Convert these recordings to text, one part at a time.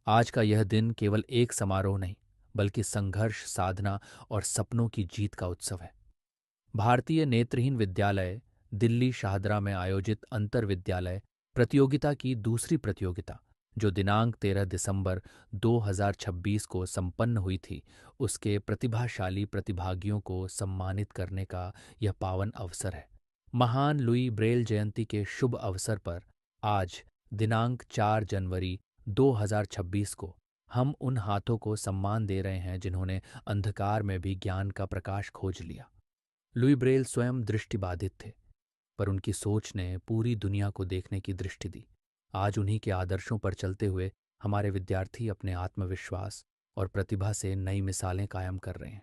आज का यह दिन केवल एक समारोह नहीं, बल्कि संघर्ष, साधना और सपनों की जीत का उत्सव है। भारतीय नेत्रहीन विद्यालय दिल्ली शाहदरा में आयोजित अंतर विद्यालय प्रतियोगिता की दूसरी प्रतियोगिता, जो दिनांक 13 दिसंबर 2026 को संपन्न हुई थी, उसके प्रतिभाशाली प्रतिभागियों को सम्मानित करने का यह पावन अवसर है। महान लुई ब्रेल जयंती के शुभ अवसर पर आज दिनांक 4 जनवरी 2026 को हम उन हाथों को सम्मान दे रहे हैं जिन्होंने अंधकार में भी ज्ञान का प्रकाश खोज लिया। लुई ब्रेल स्वयं दृष्टिबाधित थे, पर उनकी सोच ने पूरी दुनिया को देखने की दृष्टि दी। आज उन्हीं के आदर्शों पर चलते हुए हमारे विद्यार्थी अपने आत्मविश्वास और प्रतिभा से नई मिसालें कायम कर रहे हैं।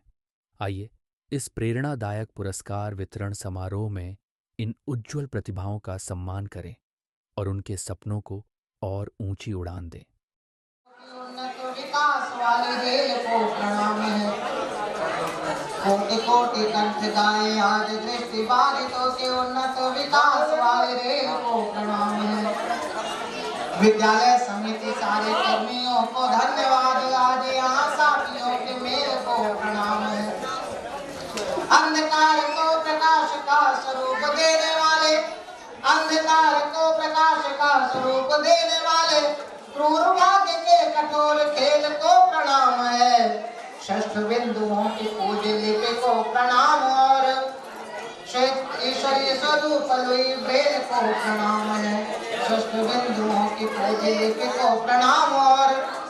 आइए इस प्रेरणादायक पुरस्कार वितरण समारोह में इन उज्ज्वल प्रतिभाओं का सम्मान करें और उनके सपनों को और ऊंची उड़ान दें। उन्नत विकास वाले रेल को प्रणाम है। कोटि कोटि कंठ गाए आज दृष्टि बाधितों के उन्नत विकास वाले रेल को प्रणाम है। विद्यालय समिति सारे कर्मियों को धन्यवाद, आज यहाँ साथियों के मेल को प्रणाम है। अंधकार को प्रकाश का स्वरूप देने वाले, अंधकार को प्रकाश का स्वरूप देने वाले क्रूर भाग्य के कठोर खेल को प्रणाम है। षष्ठ बिंदुओं की पूज्य लिपि को प्रणाम और ईश्वरीय स्वरूप लुई ब्रेल को प्रणाम है। षष्ठ बिंदुओं की पूज्य लिपि को प्रणाम और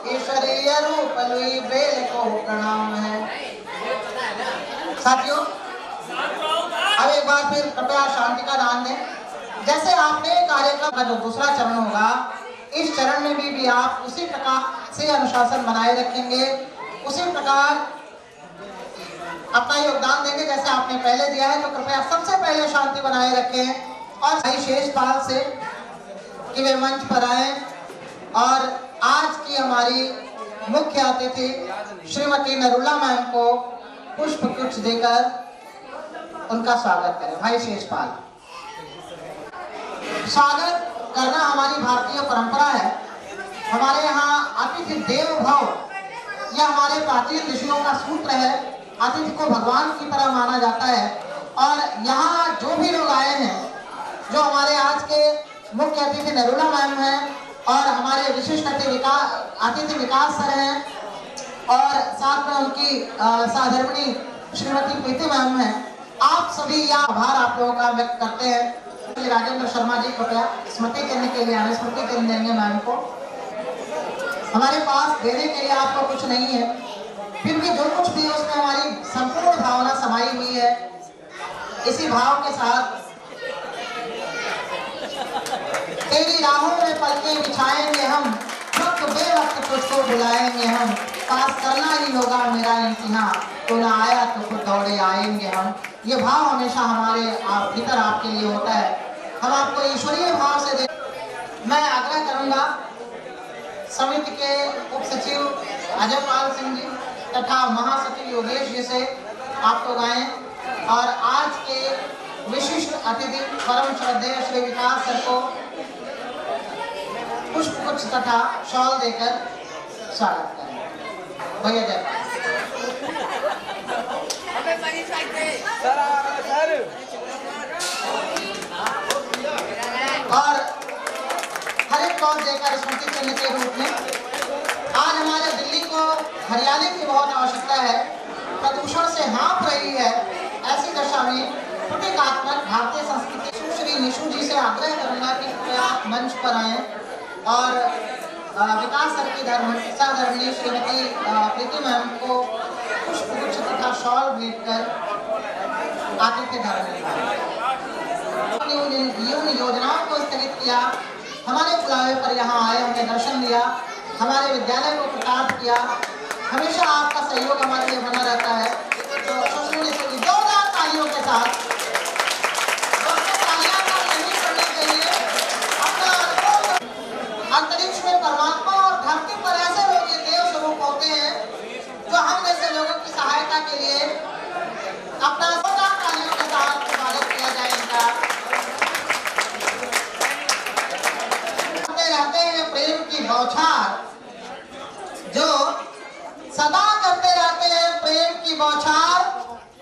ईश्वरीय रूप लुई ब्रेल को प्रणाम है। साथियों, अब एक बार फिर कृपया शांति का दान दें। जैसे आपने कार्यक्रम का जो दूसरा चरण होगा, इस चरण में भी आप उसी प्रकार से अनुशासन बनाए रखेंगे, उसी प्रकार अपना योगदान देंगे जैसे आपने पहले दिया है। तो कृपया सबसे पहले शांति बनाए रखें और भाई शेषपाल से कि वे मंच पर आए और आज की हमारी मुख्य अतिथि श्रीमती नरुला मैम को पुष्प गुच्छ देकर उनका स्वागत करें। भाई शेषपाल। स्वागत करना हमारी भारतीय परंपरा है। हमारे यहाँ अतिथि देवो भव यह हमारे प्राचीन ऋषियों का सूत्र है। अतिथि को भगवान की तरह माना जाता है और यहाँ जो भी लोग आए हैं, जो हमारे आज के मुख्य अतिथि नरुला मैम हैं और हमारे विशिष्ट अतिथि विकास सर हैं और साथ में उनकी सहधर्मिणी श्रीमती प्रीति मैम हैं। आप सभी यह आभार आप लोगों का व्यक्त करते हैं। राजेंद्र शर्मा जी कृपया स्मृति करने के लिए आने, स्मृति करने देंगे मैम को। हमारे पास देने के लिए आपको कुछ नहीं है, फिर भी जो कुछ भी है उसमें हमारी संपूर्ण भावना समाई हुई है। इसी भाव के साथ तेरी राहों में पलकें बिछाएंगे हम, वक्त बेवक्त तुझको बुलाएंगे हम, पास करना ही होगा मेरा इम्तिहान, तो ना आया तो खुद दौड़े आएंगे हम। ये भाव हमेशा हमारे भीतर आपके लिए होता है। हम आपको ईश्वरीय भाव से दे। मैं आग्रह करूंगा समिति के उप सचिव अजय पाल सिंह जी तथा महासचिव योगेश जी से आप लोग आए और आज के विशिष्ट अतिथि परम श्रद्धेय श्री विकास सर को पुष्प गुच्छ तथा शॉल देकर स्वागत करें। भैया जय। और हर एक कॉल देकर स्मृति चिन्ह के रूप में आज हमारे दिल्ली को हरियाली की बहुत आवश्यकता है। प्रदूषण से हाँफ रही है। ऐसी दशा में प्रतीकात्मक भारतीय संस्कृति सुश्री निशु जी से आग्रह करूंगा कि आप मंच पर आए और विकास सर की सहधर्मिणी श्रीमती प्रीति मैम को पुष्प गुच्छ तथा शॉल भेंट कर आतिथ्य धर्म योजनाओं को स्थगित किया, हमारे बुलावे पर यहाँ आए, हमें दर्शन दिया, हमारे विद्यालय को प्रकाश किया। हमेशा आपका सहयोग हमारे लिए बना रहता है। तो जोरदार तालियों के साथ अंतरिक्ष में परमात्मा और धरती पर ऐसे लोग ये देव स्वरूप होते हैं जो हम जैसे लोगों की सहायता के लिए अपना जोरदार तालियों के साथ स्वागत किया जाएगा। रहते हैं प्रेम की बौछार, सदा करते रहते हैं प्रेम की बौछार,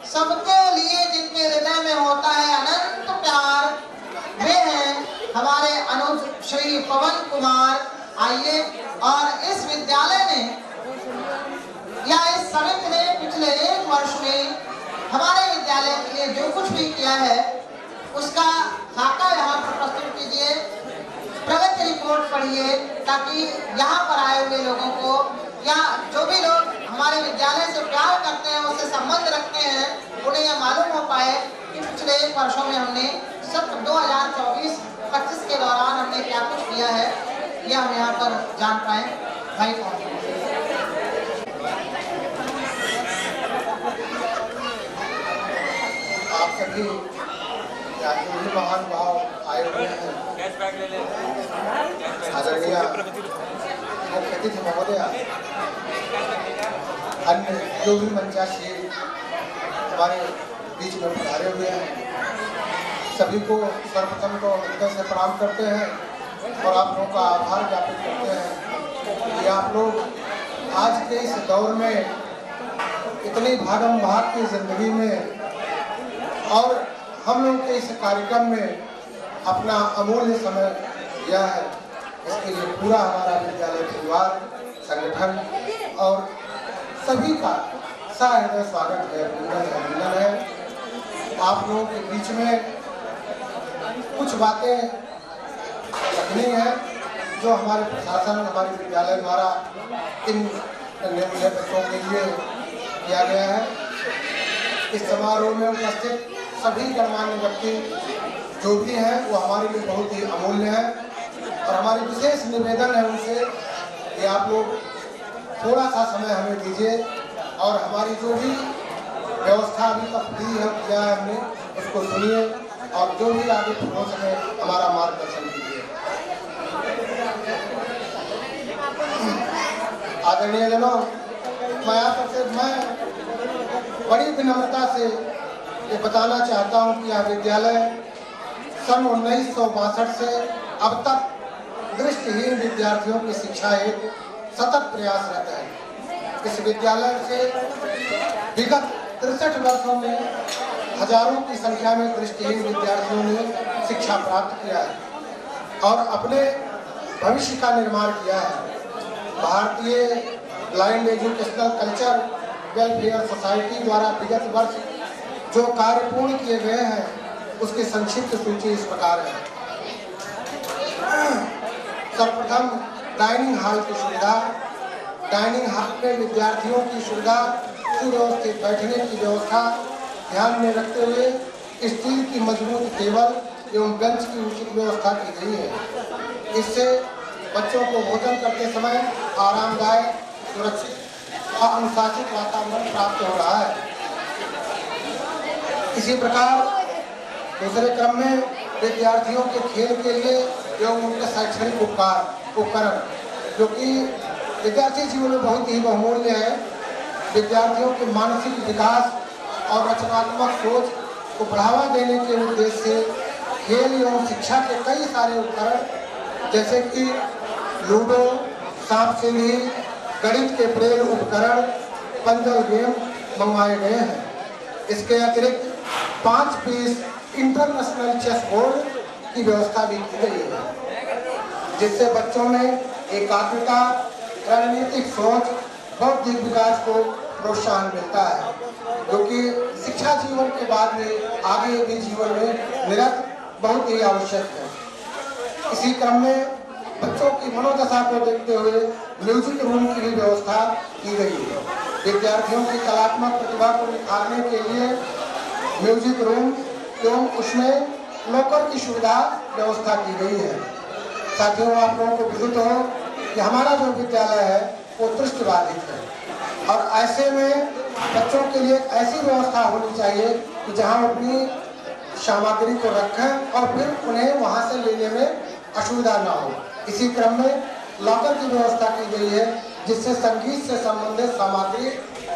सबके लिए जिनके हृदय में होता है अनंत प्यार, वे हैं हमारे अनुज श्री पवन कुमार। आइए, और इस विद्यालय ने या इस समिति ने पिछले 1 वर्ष में हमारे विद्यालय के लिए जो कुछ भी किया है उसका खाका यहाँ पर प्रस्तुत कीजिए, प्रगति रिपोर्ट पढ़िए, ताकि यहाँ पर आए हुए लोगों को या जो भी लोग हमारे विद्यालय से प्यार करते हैं, उससे संबंध रखते हैं, उन्हें यह मालूम हो पाए कि पिछले 1 वर्षों में हमने सत्र 2024-25 के दौरान हमने क्या कुछ किया है, यह हम यहाँ पर जान पाए। भाई आप सभी महान भाव आए हुए हैं, आदरणीय मुख्य अतिथि महोदय, अन्य जो भी मंचासीन हमारे बीच में पधारे हुए हैं, सभी को सर्वप्रथम तो हृदय से प्रणाम करते हैं और आप लोगों का आभार ज्ञापित करते हैं कि आप लोग आज के इस दौर में इतनी भागम भाग की जिंदगी में और हम लोग के इस कार्यक्रम में अपना अमूल्य समय दिया है। इसके लिए पूरा हमारा विद्यालय परिवार, संगठन और सभी का सहृदय स्वागत है, अभिनंदन है। आप लोगों के बीच में कुछ बातें रखनी है जो हमारे प्रशासन, हमारे विद्यालय द्वारा इन नन्हे बच्चों के लिए किया गया है। इस समारोह में उपस्थित सभी गणमान्य व्यक्ति जो भी हैं वो हमारे लिए बहुत ही अमूल्य है और हमारी विशेष निवेदन है उनसे कि आप लोग थोड़ा सा समय हमें दीजिए और हमारी जो भी व्यवस्था अभी तक दी है किया है हमने, उसको सुनिए और जो भी आगे हो सके हमारा मार्गदर्शन कीजिए। आदरणीय जनों, मैं बड़ी विनम्रता से ये बताना चाहता हूँ कि यह विद्यालय सन 1962 से अब तक दृष्टिहीन विद्यार्थियों की शिक्षा हेतु सतत प्रयासरत है। इस विद्यालय से विगत 63 वर्षों में हजारों की संख्या में दृष्टिहीन विद्यार्थियों ने शिक्षा प्राप्त किया है और अपने भविष्य का निर्माण किया है। भारतीय blind educational culture welfare society द्वारा विगत वर्ष जो कार्य पूर्ण किए गए हैं उसकी संक्षिप्त सूची इस प्रकार है। सर्वप्रथम डाइनिंग हॉल की सुविधा। डाइनिंग हॉल में विद्यार्थियों की सुविधा, सुव्यवस्थित बैठने की व्यवस्था ध्यान में रखते हुए स्टील की मजबूत टेबल एवं बेंच की उचित व्यवस्था की गई है। इससे बच्चों को भोजन करते समय आरामदायक, सुरक्षित और अनुशासित वातावरण प्राप्त हो रहा है। इसी प्रकार दूसरे क्रम में विद्यार्थियों के खेल के लिए एवं उनके शैक्षणिक उपकरण जो कि विद्यार्थी जीवन में बहुत ही बहुमूल्य है। विद्यार्थियों के मानसिक विकास और रचनात्मक सोच को बढ़ावा देने के उद्देश्य से खेल एवं शिक्षा के कई सारे उपकरण जैसे कि लूडो, सांप सीढ़ी, गणित के प्रेल उपकरण, पंजल गेम मंगवाए गए हैं। इसके अतिरिक्त 5 पीस इंटरनेशनल चेस बोर्ड की व्यवस्था भी की गई है, जिससे बच्चों में एकाग्रता, रणनीतिक सोच, बौद्धिक विकास को प्रोत्साहन मिलता है, जो कि शिक्षा जीवन के बाद में आगे भी जीवन में निरंतर बहुत ही आवश्यक है। इसी क्रम में बच्चों की मनोदशा को देखते हुए म्यूजिक रूम की भी व्यवस्था की गई है। विद्यार्थियों की कलात्मक प्रतिभा को निखारने के लिए म्यूजिक रूम एवं उसमें लॉकर की सुविधा व्यवस्था की गई है। साथियों, आप लोगों को विदित हो कि हमारा जो विद्यालय है वो दृष्टिबाधित है और ऐसे में बच्चों के लिए ऐसी व्यवस्था होनी चाहिए कि जहां अपनी सामग्री को रखें और फिर उन्हें वहां से लेने में असुविधा ना हो। इसी क्रम में लॉकर की व्यवस्था की गई है, जिससे संगीत से संबंधित सामग्री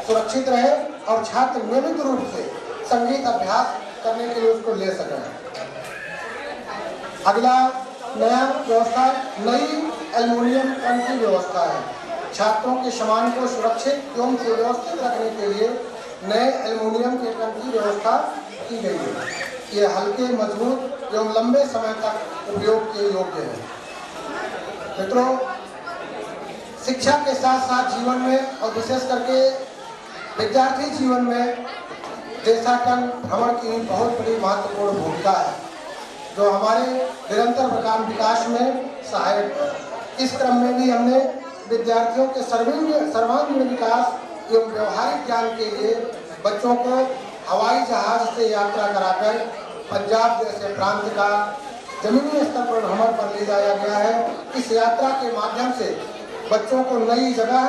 सुरक्षित रहे और छात्र नियमित रूप से संगीत अभ्यास करने के लिए उसको ले सकें। अगला नया व्यवस्था नई एल्युमिनियम पैन की व्यवस्था है। छात्रों के सामान को सुरक्षित एवं सुव्यवस्थित रखने के लिए नए एल्युमिनियम के टंकी की व्यवस्था की गई है। ये हल्के, मजबूत एवं लंबे समय तक उपयोग के योग्य है। मित्रों, शिक्षा के साथ साथ जीवन में और विशेष करके विद्यार्थी जीवन में देशाटन भ्रमण की बहुत बड़ी महत्वपूर्ण भूमिका है, जो हमारे निरंतर विकास में सहायक है। इस क्रम में भी हमने विद्यार्थियों के सर्वांगीण विकास एवं व्यवहारिक ज्ञान के लिए बच्चों को हवाई जहाज से यात्रा कराकर पंजाब जैसे प्रांत का जमीनी स्तर पर भ्रमण पर ले जाया गया है। इस यात्रा के माध्यम से बच्चों को नई जगह,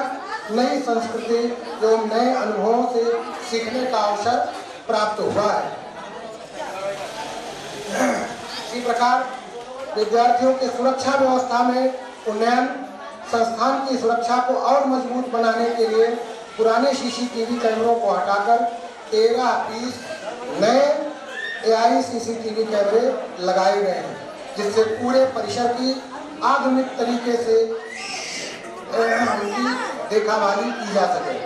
नई संस्कृति एवं नए अनुभवों से सीखने का अवसर प्राप्त हुआ है। इसी प्रकार विद्यार्थियों के सुरक्षा व्यवस्था में उन्नयन, संस्थान की सुरक्षा को और मजबूत बनाने के लिए पुराने सीसीटीवी कैमरों को हटाकर 13 पीस नए AI सीसीटीवी कैमरे लगाए गए हैं, जिससे पूरे परिसर की आधुनिक तरीके से उनकी देखाभाली की जा सके।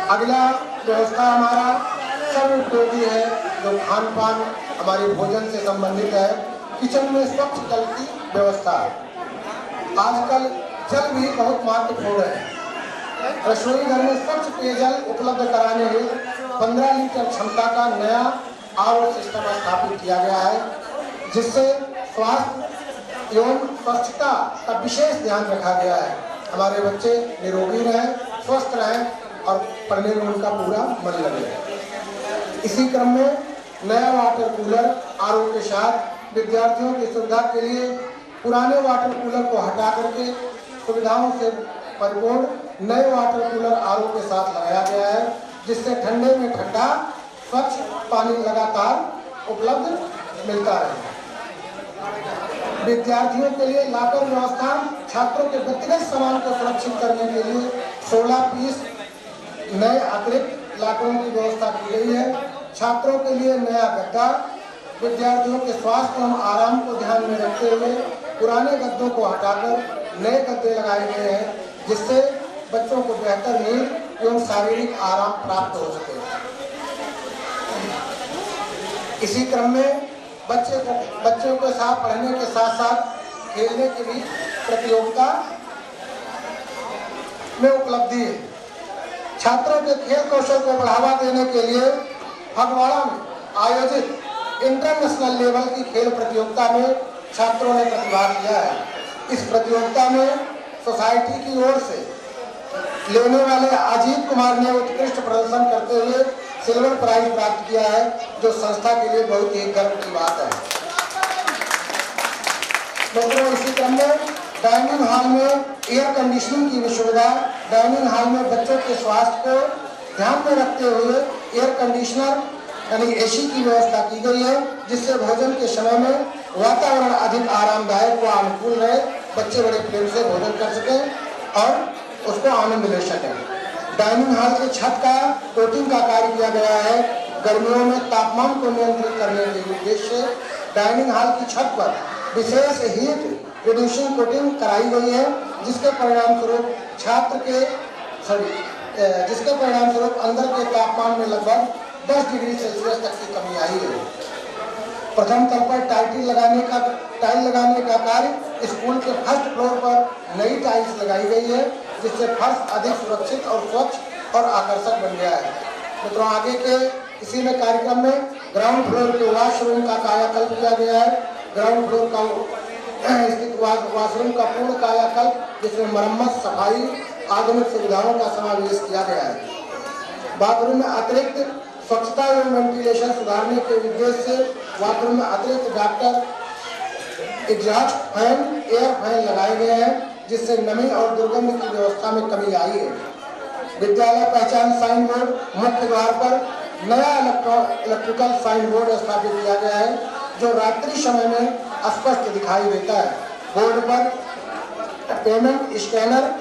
अगला व्यवस्था हमारा सर्व उपयोगी है, जो खान पान हमारे भोजन से संबंधित है। किचन में स्वच्छ जल की व्यवस्था। आजकल जल भी बहुत महत्वपूर्ण है। रसोई घर में स्वच्छ पेयजल उपलब्ध कराने हेतु 15 लीटर क्षमता का नया RO सिस्टम स्थापित किया गया है, जिससे स्वास्थ्य एवं स्वच्छता का विशेष ध्यान रखा गया है। हमारे बच्चे निरोगी रहें, स्वस्थ रहें और पढ़ने में उनका पूरा मन लगे। इसी क्रम में नया वाटर कूलर RO के साथ विद्यार्थियों की सुविधा के लिए पुराने वाटर कूलर को हटा करके सुविधाओं से परिपूर्ण नए वाटर कूलर RO के साथ लगाया गया है, जिससे ठंडे में ठंडा स्वच्छ पानी लगातार उपलब्ध मिलता है। विद्यार्थियों के लिए लॉकर व्यवस्था, छात्रों के व्यक्तिगत सामान को सुरक्षित करने के लिए 16 पीस नए अतिरिक्त लॉकरों की व्यवस्था की गई है। छात्रों के लिए नया गद्दा, विद्यार्थियों के स्वास्थ्य एवं आराम को ध्यान में रखते हुए पुराने गद्दों को हटाकर नए गद्दे लगाए गए हैं, जिससे बच्चों को बेहतर नींद एवं शारीरिक आराम प्राप्त हो सके। इसी क्रम में बच्चों के साथ पढ़ने के साथ साथ खेलने की भी प्रतियोगिता में उपलब्धि है। छात्रों के खेल कौशल को बढ़ावा देने के लिए फगवाड़ा में आयोजित इंटरनेशनल लेवल की खेल प्रतियोगिता में छात्रों ने प्रतिभाग किया है। इस प्रतियोगिता में सोसाइटी की ओर से लेने वाले अजीत कुमार ने उत्कृष्ट प्रदर्शन करते हुए सिल्वर प्राइज प्राप्त किया है, जो संस्था के लिए बहुत ही गर्व की बात है। दोस्तों, इसी क्रम में डाइनिंग हॉल में एयर कंडीशनिंग की भी सुविधा। डाइनिंग हॉल में बच्चों के स्वास्थ्य को ध्यान में रखते हुए एयर कंडीशनर यानी AC की व्यवस्था की गई है, जिससे भोजन के समय में वातावरण अधिक आरामदायक व अनुकूल रहे, बच्चे बड़े प्रेम से भोजन कर सकें और उसको आनंद ले सकें। डाइनिंग हॉल के छत का कोटिंग का कार्य किया गया है। गर्मियों में तापमान को नियंत्रित करने के उद्देश्य से डाइनिंग हॉल की छत पर विशेष हीट रिड्यूसिंग कोटिंग कराई गई है, जिसके परिणाम स्वरूप अंदर के तापमान में लगभग 10 डिग्री सेल्सियस तक की कमी आई है। प्रथम तल पर टाइल लगाने का कार्य स्कूल के फर्स्ट फ्लोर पर नई टाइल्स लगाई गई है, जिससे फर्श अधिक सुरक्षित और स्वच्छ और आकर्षक बन गया है। मित्रों, आगे के इसी में कार्यक्रम में ग्राउंड फ्लोर के वॉशरूम का कायाकल्प किया गया है। ग्राउंड फ्लोर का स्थित वॉशरूम का पूर्ण कायाकल्प, जिसमें मरम्मत, सफाई, आधुनिक सुविधाओं का समावेश किया गया है। बाथरूम में अतिरिक्त स्वच्छता एवं वेंटिलेशन सुधारने के उद्देश्य से बाथरूम में अतिरिक्त doctor exhaust fan, air fan लगाए गए हैं, जिससे नमी और दुर्गंध की व्यवस्था में कमी आई है। विद्यालय पहचान साइन बोर्ड मुख्य द्वार पर नया इलेक्ट्रिकल साइन बोर्ड स्थापित किया गया है, जो रात्रि समय में स्पष्ट दिखाई देता है। बोर्ड पर पेमेंट स्कैनर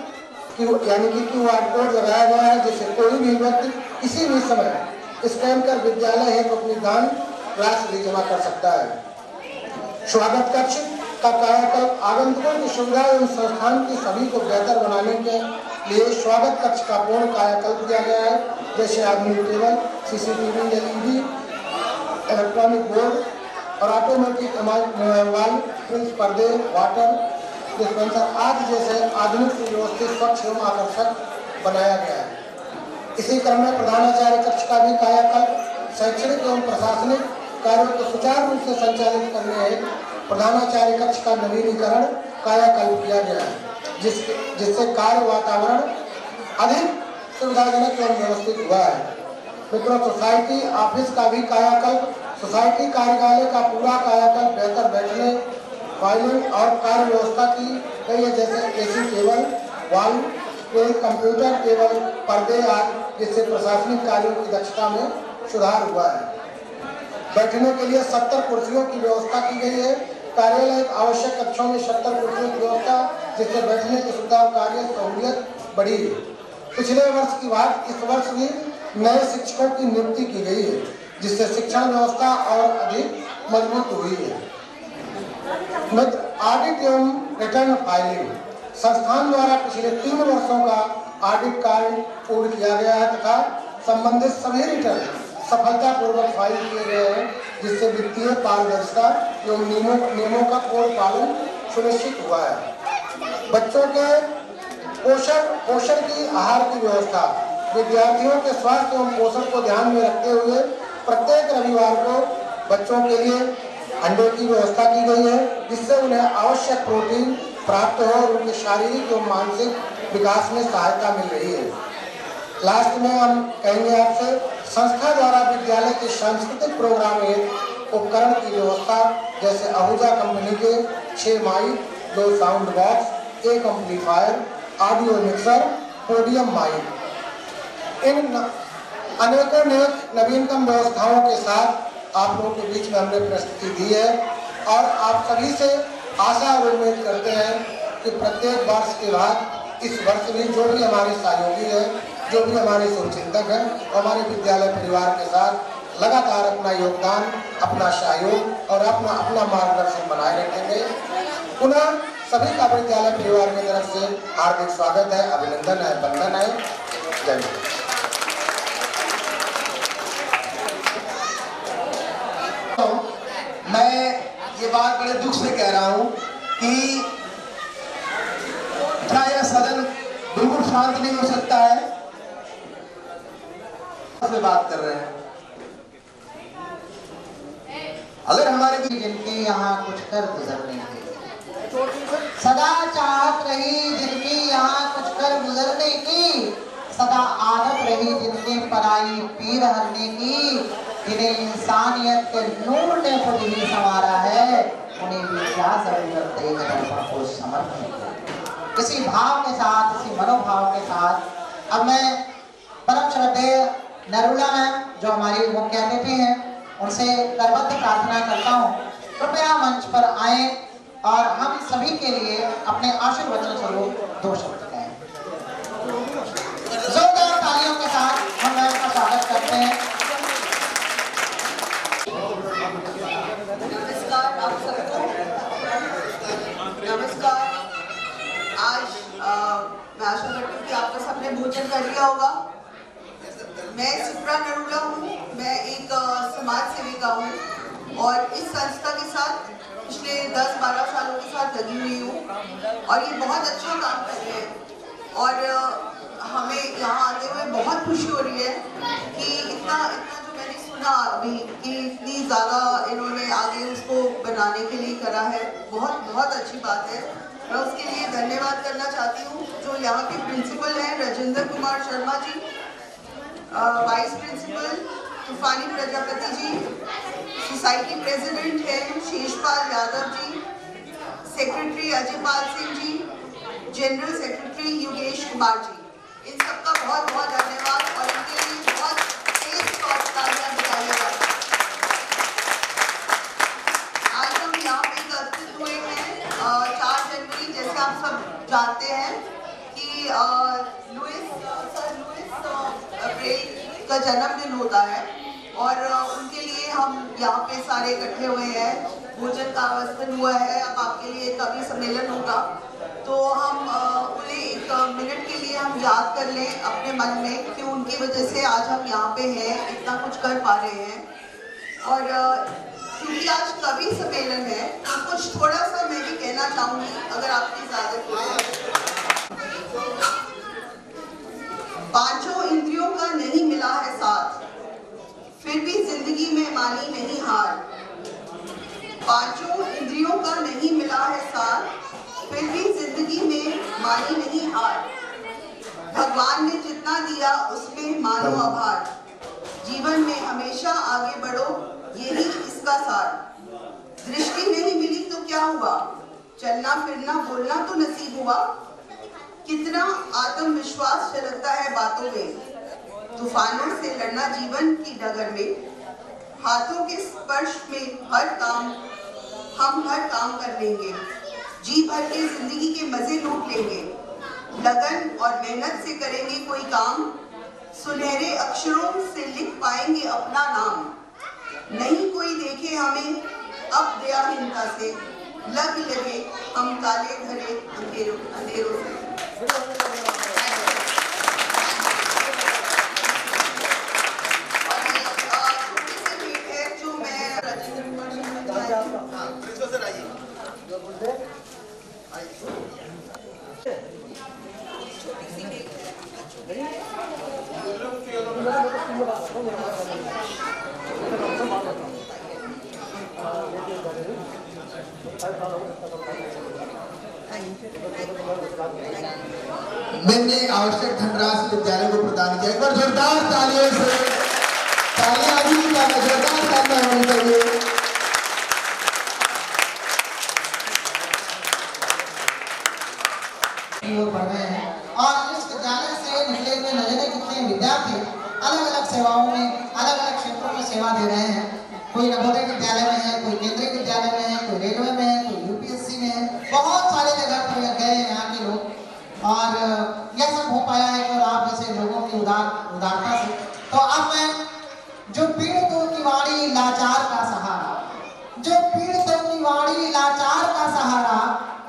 यानी कि QR कोड लगाया गया है, जिससे कोई भी व्यक्ति किसी भी समय स्कैन कर विद्यालय हेतु अपनी दान राशि जमा कर सकता है। स्वागत कक्ष का कायाकल्प आगंतुकों की सुविधा एवं संस्थान की सभी को बेहतर बनाने के लिए स्वागत कक्ष का पूर्ण कायाकल्प किया गया है, जैसे आधुनिक table, CCTV, LED, electronic board और ऑटोमेटिक वॉल प्रिंट पर्दे, वाटर डिस्पेंसर आदि जैसे आधुनिक सुव्यवस्थित, स्वच्छ एवं आकर्षक बनाया गया है। इसी क्रम में प्रधानाचार्य कक्ष का भी कायाकल्प शैक्षणिक एवं प्रशासनिक कार्यों को सुचारू रूप से संचालित करने हेतु प्रधानाचार्य कक्ष का नवीनीकरण कायाकल्प किया गया है, जिससे कार्य वातावरण अधिक सुविधाजनक एवं व्यवस्थित हुआ है। मित्रों, सोसाइटी ऑफिस का भी कायाकल्प, सोसाइटी कार्यालय का पूरा कायाकल्प बेहतर बैठने, फाइलिंग और कार्य व्यवस्था की गई है, जैसे AC table, wall, computer table, पर्दे आदि, जिससे प्रशासनिक कार्यों की दक्षता में सुधार हुआ है। बैठने के लिए 70 कुर्सियों की व्यवस्था की गई है। कार्यालय आवश्यक कक्षों में 70 कुर्सियों की व्यवस्था, जिससे बैठने की सुविधा और कार्य सहूलियत बढ़ी है। पिछले वर्ष की बात इस वर्ष भी नए शिक्षकों की नियुक्ति की गई है, जिससे शिक्षण व्यवस्था और अधिक मजबूत हुई है। मित्र, ऑडिट एवं रिटर्न फाइलिंग संस्थान द्वारा पिछले 3 वर्षों का ऑडिट कार्य पूर्ण किया गया है तथा संबंधित सभी रिटर्न सफलतापूर्वक फाइल किए गए हैं, जिससे वित्तीय पारदर्शिता एवं नियमों का पूर्ण पालन सुनिश्चित हुआ है। बच्चों के पोषण की आहार की व्यवस्था, विद्यार्थियों के स्वास्थ्य एवं पोषण को ध्यान में रखते हुए प्रत्येक रविवार को बच्चों के लिए अंडे की व्यवस्था की गई है, जिससे उन्हें आवश्यक प्रोटीन प्राप्त हो और उनके शारीरिक एवं मानसिक विकास में सहायता मिल रही है। लास्ट में हम कहेंगे आपसे, संस्था द्वारा विद्यालय के सांस्कृतिक प्रोग्राम में उपकरण की व्यवस्था, जैसे आहूजा कंपनी के 6 mic, 2 sound box, 1 amplifier, audio mixer, podium mic, इन अनेकों नवीनतम व्यवस्थाओं के साथ आप लोगों के बीच में हमने प्रस्तुति दी है और आप सभी से आशा और उम्मीद करते हैं कि प्रत्येक वर्ष के बाद इस वर्ष भी जो भी हमारे सहयोगी है, जो भी हमारे शुभचिंतक हैं, हमारे विद्यालय परिवार के साथ लगातार अपना योगदान, अपना सहयोग और अपना मार्गदर्शन बनाए रखेंगे। पुनः सभी का विद्यालय परिवार की तरफ से हार्दिक स्वागत है, अभिनंदन है, वंदन है। जय हिंद। मैं ये बात बड़े दुख से कह रहा हूँ कि क्या यह सदन बिल्कुल शांत नहीं हो सकता है? से बात कर रहे हैं। अगर हमारे जिनके यहाँ कुछ कर गुजरने की सदा चाहत रही, जिनकी यहाँ कुछ कर गुजरने की सदा आदत रही, जिनके पराई पीर हरने की, जिन्हें इंसानियत के नूर ने खुद ही संवारा है, उन्हें भी क्या जरूरत है दर्पण को समर्पण। इसी भाव के साथ, इसी मनोभाव के साथ अब मैं परम श्रद्धेय नरूला मैम, जो हमारी मुख्य अतिथि हैं, उनसे करबद्ध प्रार्थना करता हूँ कृपया मंच पर आए और हम सभी के लिए अपने आशीर्वचन स्वरूप 2 शब्द कहें। जोरदार तालियों के साथ हम मैम का स्वागत करते हैं। नमस्कार आप सबको। नमस्कार। आज मैं आशा करती हूँ कि आपका सबने भोजन कर लिया होगा। मैं सिप्रा नरूला हूँ, मैं एक समाज सेविका हूँ और इस संस्था के साथ पिछले 10-12 सालों के साथ लगी हुई हूँ और ये बहुत अच्छा काम कर रही है और हमें यहाँ आते हुए बहुत खुशी हो रही है कि इतना जो मैंने सुना अभी कि इतनी ज़्यादा इन्होंने आगे उसको बनाने के लिए करा है, बहुत अच्छी बात है। मैं उसके लिए धन्यवाद करना चाहती हूँ जो यहाँ के प्रिंसिपल हैं राजेंद्र कुमार शर्मा जी, वाइस प्रिंसिपल तूफानी प्रजापति जी, सोसाइटी प्रेसिडेंट हैं Sheshpal Yadav ji, secretary Ajaypal Singh ji, general secretary Yogesh Kumar ji, इन सबका बहुत धन्यवाद और इनके लिए बहुत तेज तालियां बजाइएगा। आज हम यहाँ पे एकत्रित हुए हैं 4 जनवरी, जैसे आप सब जानते हैं कि लुइस अप्रैल का जन्मदिन होता है और उनके लिए हम यहाँ पे सारे इकट्ठे हुए हैं। भोजन का आयोजन हुआ है, अब आपके लिए कवि सम्मेलन होगा, तो हम उन्हें एक मिनट के लिए हम याद कर लें अपने मन में कि उनकी वजह से आज हम यहाँ पे हैं, इतना कुछ कर पा रहे हैं। और क्योंकि आज कवि सम्मेलन है तो कुछ थोड़ा सा मैं भी कहना चाहूँगी, अगर आपकी इजाजत हो। पांचों इंद्रियों का नहीं मिला है साथ, फिर भी जिंदगी में मानी नहीं हार। पांचों इंद्रियों का नहीं मिला है साथ, फिर भी जिंदगी में मानी नहीं हार। भगवान ने जितना दिया उसमें मानो आभार। जीवन में हमेशा आगे बढ़ो, यही इसका सार। दृष्टि नहीं मिली तो क्या हुआ, चलना फिरना बोलना तो नसीब हुआ। कितना आत्मविश्वास झलकता है बातों में, तूफानों से लड़ना जीवन की डगर में। हाथों के स्पर्श में हम हर काम कर लेंगे, जी भर के जिंदगी के मजे लूट लेंगे। लगन और मेहनत से करेंगे कोई काम, सुनहरे अक्षरों से लिख पाएंगे अपना नाम। नहीं कोई देखे हमें अब दयाहीनता से, लगे हम काले घरे अंधेरों से। मैंने आवश्यक धनराशि विद्यालय को प्रदान किया। एक बार जोरदार तालियों से, तालियां अभी भी जोरदार तालियां होनी चाहिए। बढ़ रहे हैं और इस विद्यालय से निकले हुए न जाने कितने विद्यार्थी अलग अलग सेवाओं में, अलग अलग क्षेत्रों में सेवा दे रहे हैं। कोई नवोदय विद्यालय में है, कोई केंद्रीय विद्यालय में है, कोई रेलवे में है, कोई यूपीएससी में है, बहुत सारे जगह पर गए हैं यहाँ के लोग। और यह सब हो पाया है और आप जैसे लोगों की उदारता से। तो अब मैं जो पीड़ितों की वाणी लाचार का सहारा, जो पीड़ितों की वाणी लाचार का सहारा,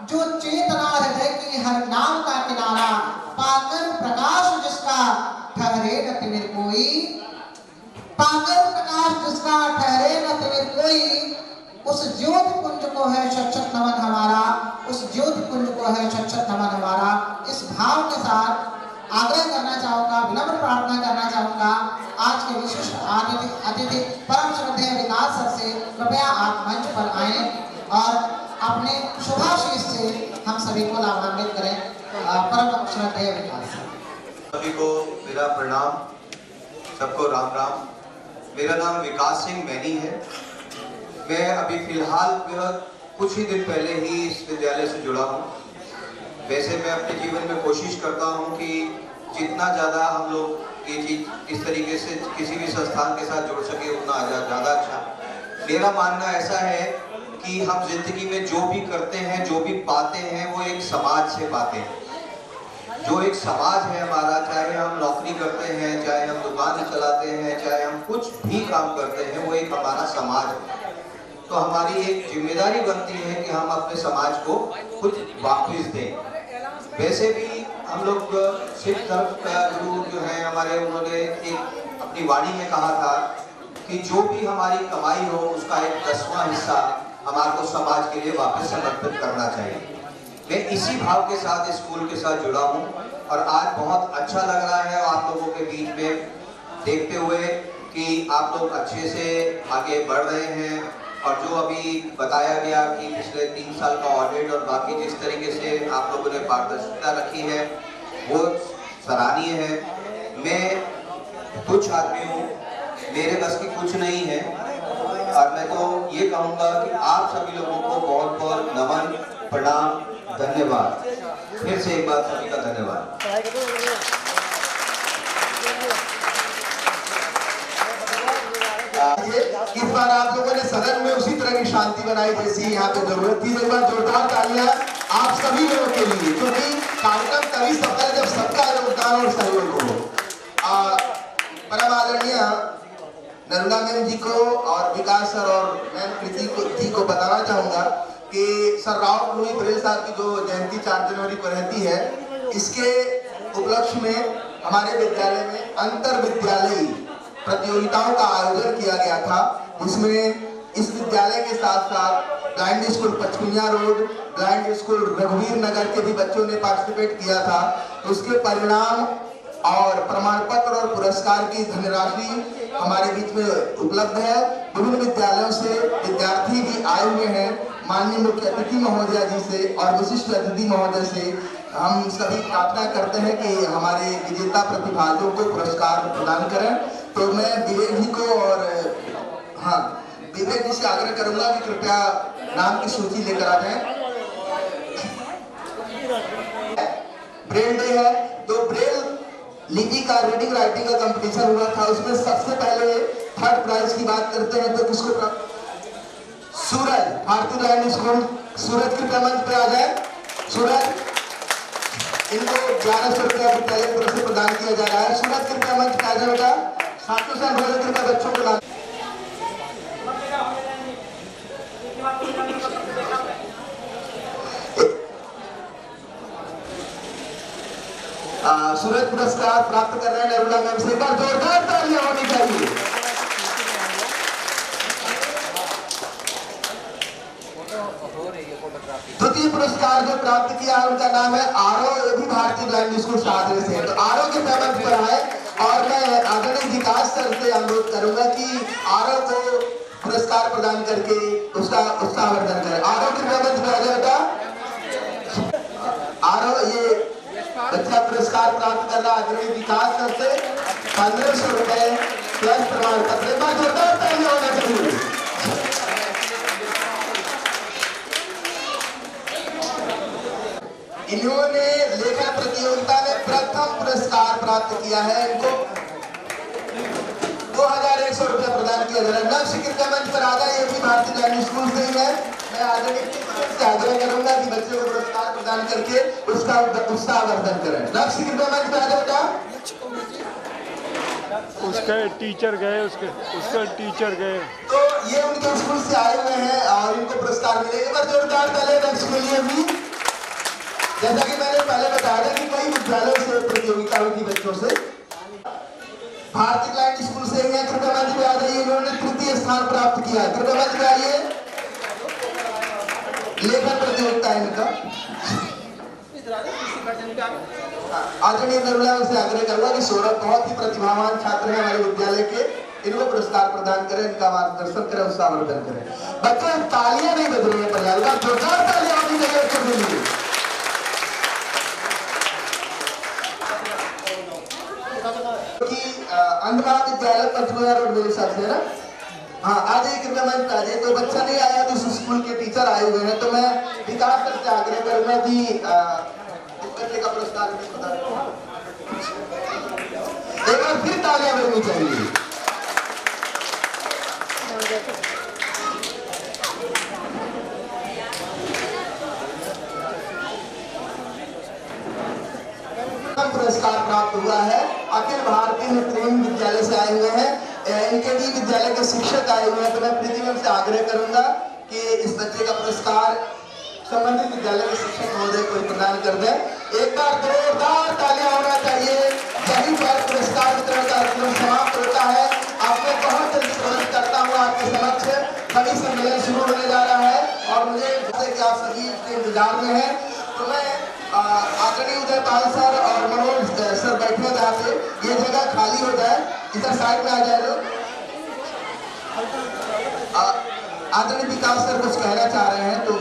जो चेतना हृदय की हर नाम का किनारा, पाकर प्रकाश जिसका ठहरे न तिमिर कोई, पाकर प्रकाश जिसका ठहरे न तिमिर कोई, उस ज्योति पुंज को है शत नमन हमारा, उस ज्योति पुंज को है शत नमन हमारा। इस भाव के साथ आग्रह करना चाहूंगा, विनम्र प्रार्थना करना चाहूंगा आज के विशिष्ट अतिथि परम श्रद्धेय विकास सर से, कृपया आप मंच पर आए और अपने शुभाशीष से हम सभी को लाभान्वित करें। परम श्रद्धेय विकास सभी को मेरा प्रणाम, सबको राम राम। मेरा नाम विकास सिंह मैनी है। मैं अभी फिलहाल कुछ ही दिन पहले ही इस विद्यालय से जुड़ा हूँ। वैसे मैं अपने जीवन में कोशिश करता हूँ कि जितना ज़्यादा हम लोग ये चीज़ इस तरीके से किसी भी संस्थान के साथ जुड़ सके उतना ज़्यादा अच्छा। मेरा मानना ऐसा है कि हम जिंदगी में जो भी करते हैं, जो भी पाते हैं, वो एक समाज से पाते हैं। जो एक समाज है हमारा, चाहे हम नौकरी करते हैं, चाहे हम दुकान चलाते हैं, चाहे हम कुछ भी काम करते हैं, वो एक हमारा समाज है। तो हमारी एक जिम्मेदारी बनती है कि हम अपने समाज को कुछ वापस दें। वैसे भी हम लोग सिख धर्म का गुरु जो है हमारे, उन्होंने एक अपनी वाणी में कहा था कि जो भी हमारी कमाई हो उसका एक 10वां हिस्सा हमारे को समाज के लिए वापस समर्पित करना चाहिए। मैं इसी भाव के साथ इस स्कूल के साथ जुड़ा हूँ और आज बहुत अच्छा लग रहा है आप लोगों के बीच में देखते हुए कि आप लोग अच्छे से आगे बढ़ रहे हैं। और जो अभी बताया गया कि पिछले 3 साल का ऑडिट और बाकी जिस तरीके से आप लोगों ने पारदर्शिता रखी है वो सराहनीय है। मैं तुच्छ आदमी हूँ, मेरे बस की कुछ नहीं है और मैं तो ये कहूँगा कि आप सभी लोगों को बहुत बहुत नमन, प्रणाम, धन्यवाद। फिर से एक बार सभी का धन्यवाद। इस बार आप लोगों ने सदन में उसी तरह की शांति बनाई जैसी यहाँ पे जरूरत थी। एक बार जोरदार तालियां आप सभी लोगों के लिए, क्योंकि कार्यक्रम तभी सफल है जब सबका योगदान और सहयोग हो। परम आदरणीय नरुला मैम जी को और विकास सर और मैम कृति जी को बताना चाहूँगा कि सर राव लुई ब्रेल साहब की जो जयंती 4 जनवरी को रहती है, इसके उपलक्ष्य में हमारे विद्यालय में अंतर विद्यालयी प्रतियोगिताओं का आयोजन किया गया था, जिसमें इस विद्यालय के साथ साथ blind school Pachkuniya road, blind school रघुवीर नगर के भी बच्चों ने पार्टिसिपेट किया था। उसके परिणाम और प्रमाण पत्र और पुरस्कार की धनराशि हमारे बीच में उपलब्ध है। विभिन्न विद्यालयों से विद्यार्थी भी आए हुए हैं। माननीय मुख्य अतिथि महोदय जी से और विशिष्ट अतिथि महोदय से हम सभी प्रार्थना करते हैं कि हमारे विजेता प्रतिभागियों को पुरस्कार प्रदान करें। तो मैं विवेक जी को और विवेक जी से आग्रह करूंगा कि कृपया नाम की सूची लेकर आ जाएं। ब्रेल डे है, तो ब्रेल लिपि का रीडिंग राइटिंग का कंपटीशन हुआ था, उसमें सबसे पहले 3rd प्राइज की बात करते हैं तो किसको प्राप्त? सूरज, भारतीय ब्लाइंड स्कूल। सूरज कृपया मंच पे आ जाए। सूरज, इनको 1100 रुपया विद्यालय की तरफ से प्रदान किया जा रहा है। सूरज कृपया मंच पे आ जाए बेटा। साथियों से अनुरोध कृपया बच्चों को ला। सूरज पुरस्कार प्राप्त कर रहे हैं नरुला मैम से, एक बार जोरदार तालियां होनी चाहिए। द्वितीय पुरस्कार जो प्राप्त किया है उनका नाम है आरो, ये भी भारतीय ब्लाइंड स्कूल शाहजहां से। तो आरो के पेमेंट पर आए और मैं आदरणीय विकास सर से अनुरोध करूंगा कि आरो को पुरस्कार प्रदान करके उसका उत्साहवर्धन करें। आरो के पेमेंट पर आ जाएगा। आरो ये बच्चा पुरस्कार प्राप्त कर रहा आदरणीय विकास सर से 1500 रुपए प्लस प्रमाण पत्र। जोरदार तालियां होना चाहिए। इन्होंने लेखन प्रतियोगिता में प्रथम पुरस्कार प्राप्त किया है। इनको 2100 रुपया प्रदान किया जा रहा है। नक्श कृपया मंच पर आ जाए, ये भी भारतीय ब्लाइंड स्कूल से ही है। मैं आदरणीय से आग्रह करूंगा कि बच्चों को पुरस्कार प्रदान करके उसका उत्साहवर्धन करें। नक्श कृपया मंच पर आ जाए बेटा। उसका टीचर गए तो ये उनके स्कूल से आए हुए हैं और इनको पुरस्कार मिलेगा। एक बार जोरदार तालियां नक्श के लिए भी। जैसा कि मैंने पहले बताया कि कई विद्यालयों से प्रतियोगिता हुई थी बच्चों से। भारतीय ब्लाइंड स्कूल से ही है, कृपया मंच पे आ जाइए। इन्होंने 3य स्थान प्राप्त किया है। कृपया मंच पे आइए। लेखन प्रतियोगिता है इनका। आदरणीय नरुला से आग्रह करूंगा कि सौरभ बहुत ही प्रतिभावान छात्र हैं हमारे विद्यालय के, इनको पुरस्कार प्रदान करें, इनका मार्गदर्शन करें, उत्साहवर्धन करें। बच्चों तालियां नहीं बज रही है, पर जोरदार तालियां होनी चाहिए बच्चों के लिए। अंधवा विद्यालय पचकुनिया रोड मेरे साथ है ना। हाँ, आ जाइए कृपया मंच पे आ जाइए। तो बच्चा नहीं आया तो उस स्कूल के टीचर आए हुए हैं, तो मैं विकास सर से आग्रह करूंगा कि इस बच्चे का पुरस्कार एक बार फिर तालियां बजनी चाहिए। पुरस्कार प्राप्त हुआ है। अखिल भारतीय नेत्रहीन विद्यालय से आए हुए हैं, इनके भी विद्यालय के शिक्षक आए हुए हैं। तो मैं प्रीति मैम से आग्रह करूंगा कि इस बच्चे का पुरस्कार संबंधित विद्यालय के शिक्षक महोदय को प्रदान कर दें। एक बार जोरदार तालियां होना चाहिए। यही पर पुरस्कार वितरण कार्यक्रम समाप्त होता है। आपको बहुत जल्दी प्रस्तुत करता हूँ आपके समक्ष सभी सम्मेलन शुरू होने जा रहा है और मुझे कि आप सभी इसके इंतजार में हैं। तो मैं आदरणीय उदयपाल सर और मनोज सर बैठे हैं जहाँ पे, ये जगह खाली हो जाए, इधर साइड में आ जाए लोग। आदरणीय विकास सर कुछ कहना चाह रहे हैं, तो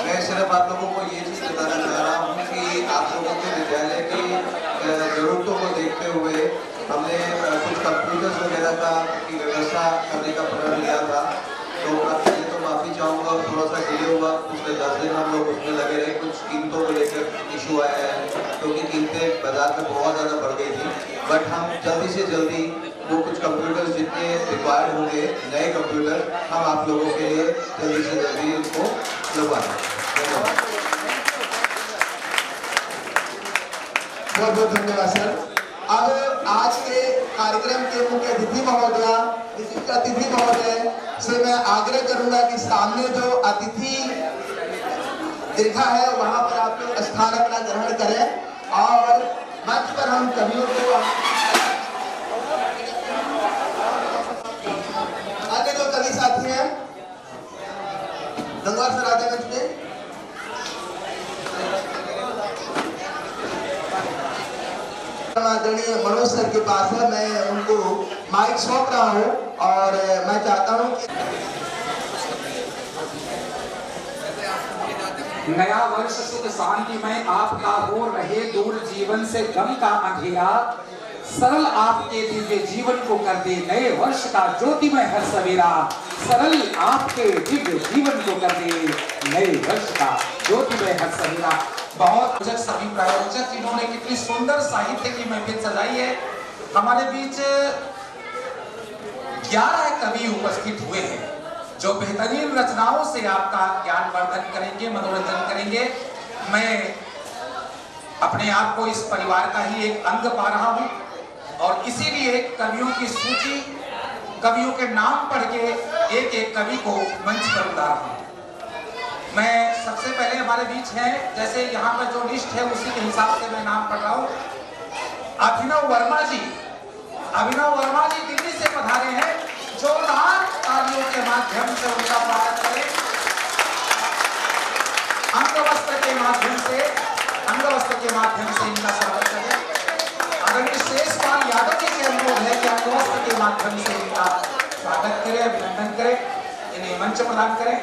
मैं सिर्फ आप लोगों को ये चीज़ बताना चाह रहा हूँ कि आप लोगों के विद्यालय की जरूरतों को देखते हुए हमने कुछ कंप्यूटर्स वगैरह का की व्यवस्था करने का प्रण लिया था। तो पहले तो माफ़ी चाहूँगा, थोड़ा सा डिले हुआ, पिछले 10 दिन हम लोग उसमें लगे रहे। कुछ कीमतों को लेकर इशू आया है क्योंकि कीमतें बाजार में बहुत ज़्यादा बढ़ गई थी। बट हम जल्दी से जल्दी वो कुछ कंप्यूटर्स जितने रिक्वायर्ड होंगे, नए कंप्यूटर, हम आप लोगों के लिए जल्दी से जल्दी उनको लगवा दें। बहुत बहुत धन्यवाद सर। अब आज के कार्यक्रम के मुख्य अतिथि महोदया, विशिष्ट अतिथि महोदय से मैं आग्रह करूंगा कि सामने जो अतिथि दीर्घा है वहां पर आप लोग स्थान अपना ग्रहण करें और मंच पर हम कवियों को आगे जो कवि साथी हैं गंगवार सर आते मंच पे। आदरणीय मनोज सर के पास है, मैं उनको माइक सौंप रहा हूं और मैं चाहता हूं कि नया वर्ष सुख शांति में आपका हो रहे दूर जीवन से गम का अंधेरा, सरल आपके दिव्य जीवन को कर दे नए वर्ष का ज्योतिमय हर सवेरा, सरल आपके दिव्य जीवन को कर दे नए वर्ष का ज्योतिमय हर सवेरा। बहुत सभी प्रायोजक जिन्होंने कितनी सुंदर साहित्य की महफिल सजाई है। हमारे बीच 11 कवि उपस्थित हुए हैं जो बेहतरीन रचनाओं से आपका ज्ञान वर्धन करेंगे, मनोरंजन करेंगे। मैं अपने आप को इस परिवार का ही एक अंग पा रहा हूं और इसीलिए कवियों की सूची, कवियों के नाम पढ़ के एक एक कवि को मंच पर उतार रहा हूं। मैं सबसे पहले हमारे बीच हैं, जैसे यहाँ पर जो लिस्ट है उसी के हिसाब से मैं नाम पढ़ रहा हूँ। अभिनव वर्मा जी, अभिनव वर्मा जी दिल्ली से पधारे हैं, जोरदार तालियों के माध्यम से उनका स्वागत करें। अंगवस्त्र के माध्यम से, अंगवस्त्र के माध्यम से इनका स्वागत करें। आदरणीय शेषपाल यादव जी से अनुरोध है कि अंगवस्त्र के माध्यम से इनका स्वागत करें, अभिनंदन करें, इन्हें मंच प्रदान करें।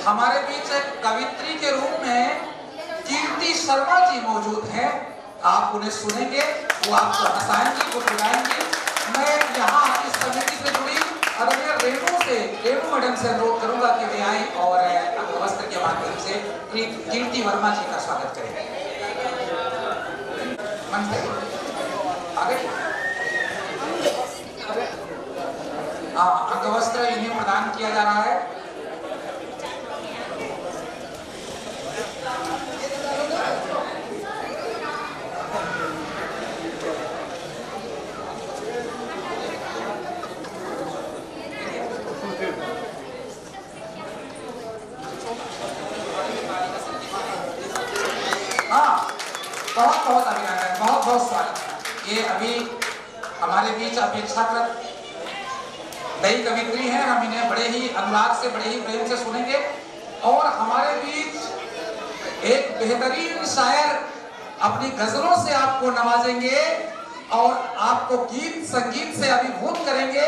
हमारे बीच कवित्री के रूप में कीर्ति शर्मा जी मौजूद हैं। आप उन्हें सुनेंगे, वो आपको हंसाएंगी, वो बुलाएंगी। मैं यहाँ इस समिति से जुड़ी आदरणीय रेणु मैडम से अनुरोध करूंगा कि वे आए और अंगवस्त्र के माध्यम से कीर्ति वर्मा जी का स्वागत करें। आगे अंगवस्त्र इन्हें प्रदान किया जा रहा है। बहुत बहुत अभिनंदन, बहुत बहुत स्वागत। ये अभी हमारे बीच अपेक्षाकृत नई कवित्री हैं, हम इन्हें बड़े ही अनुराग से, बड़े ही प्रेम से सुनेंगे। और हमारे बीच एक बेहतरीन शायर अपनी गजलों से आपको नवाजेंगे और आपको गीत संगीत से अभिभूत करेंगे।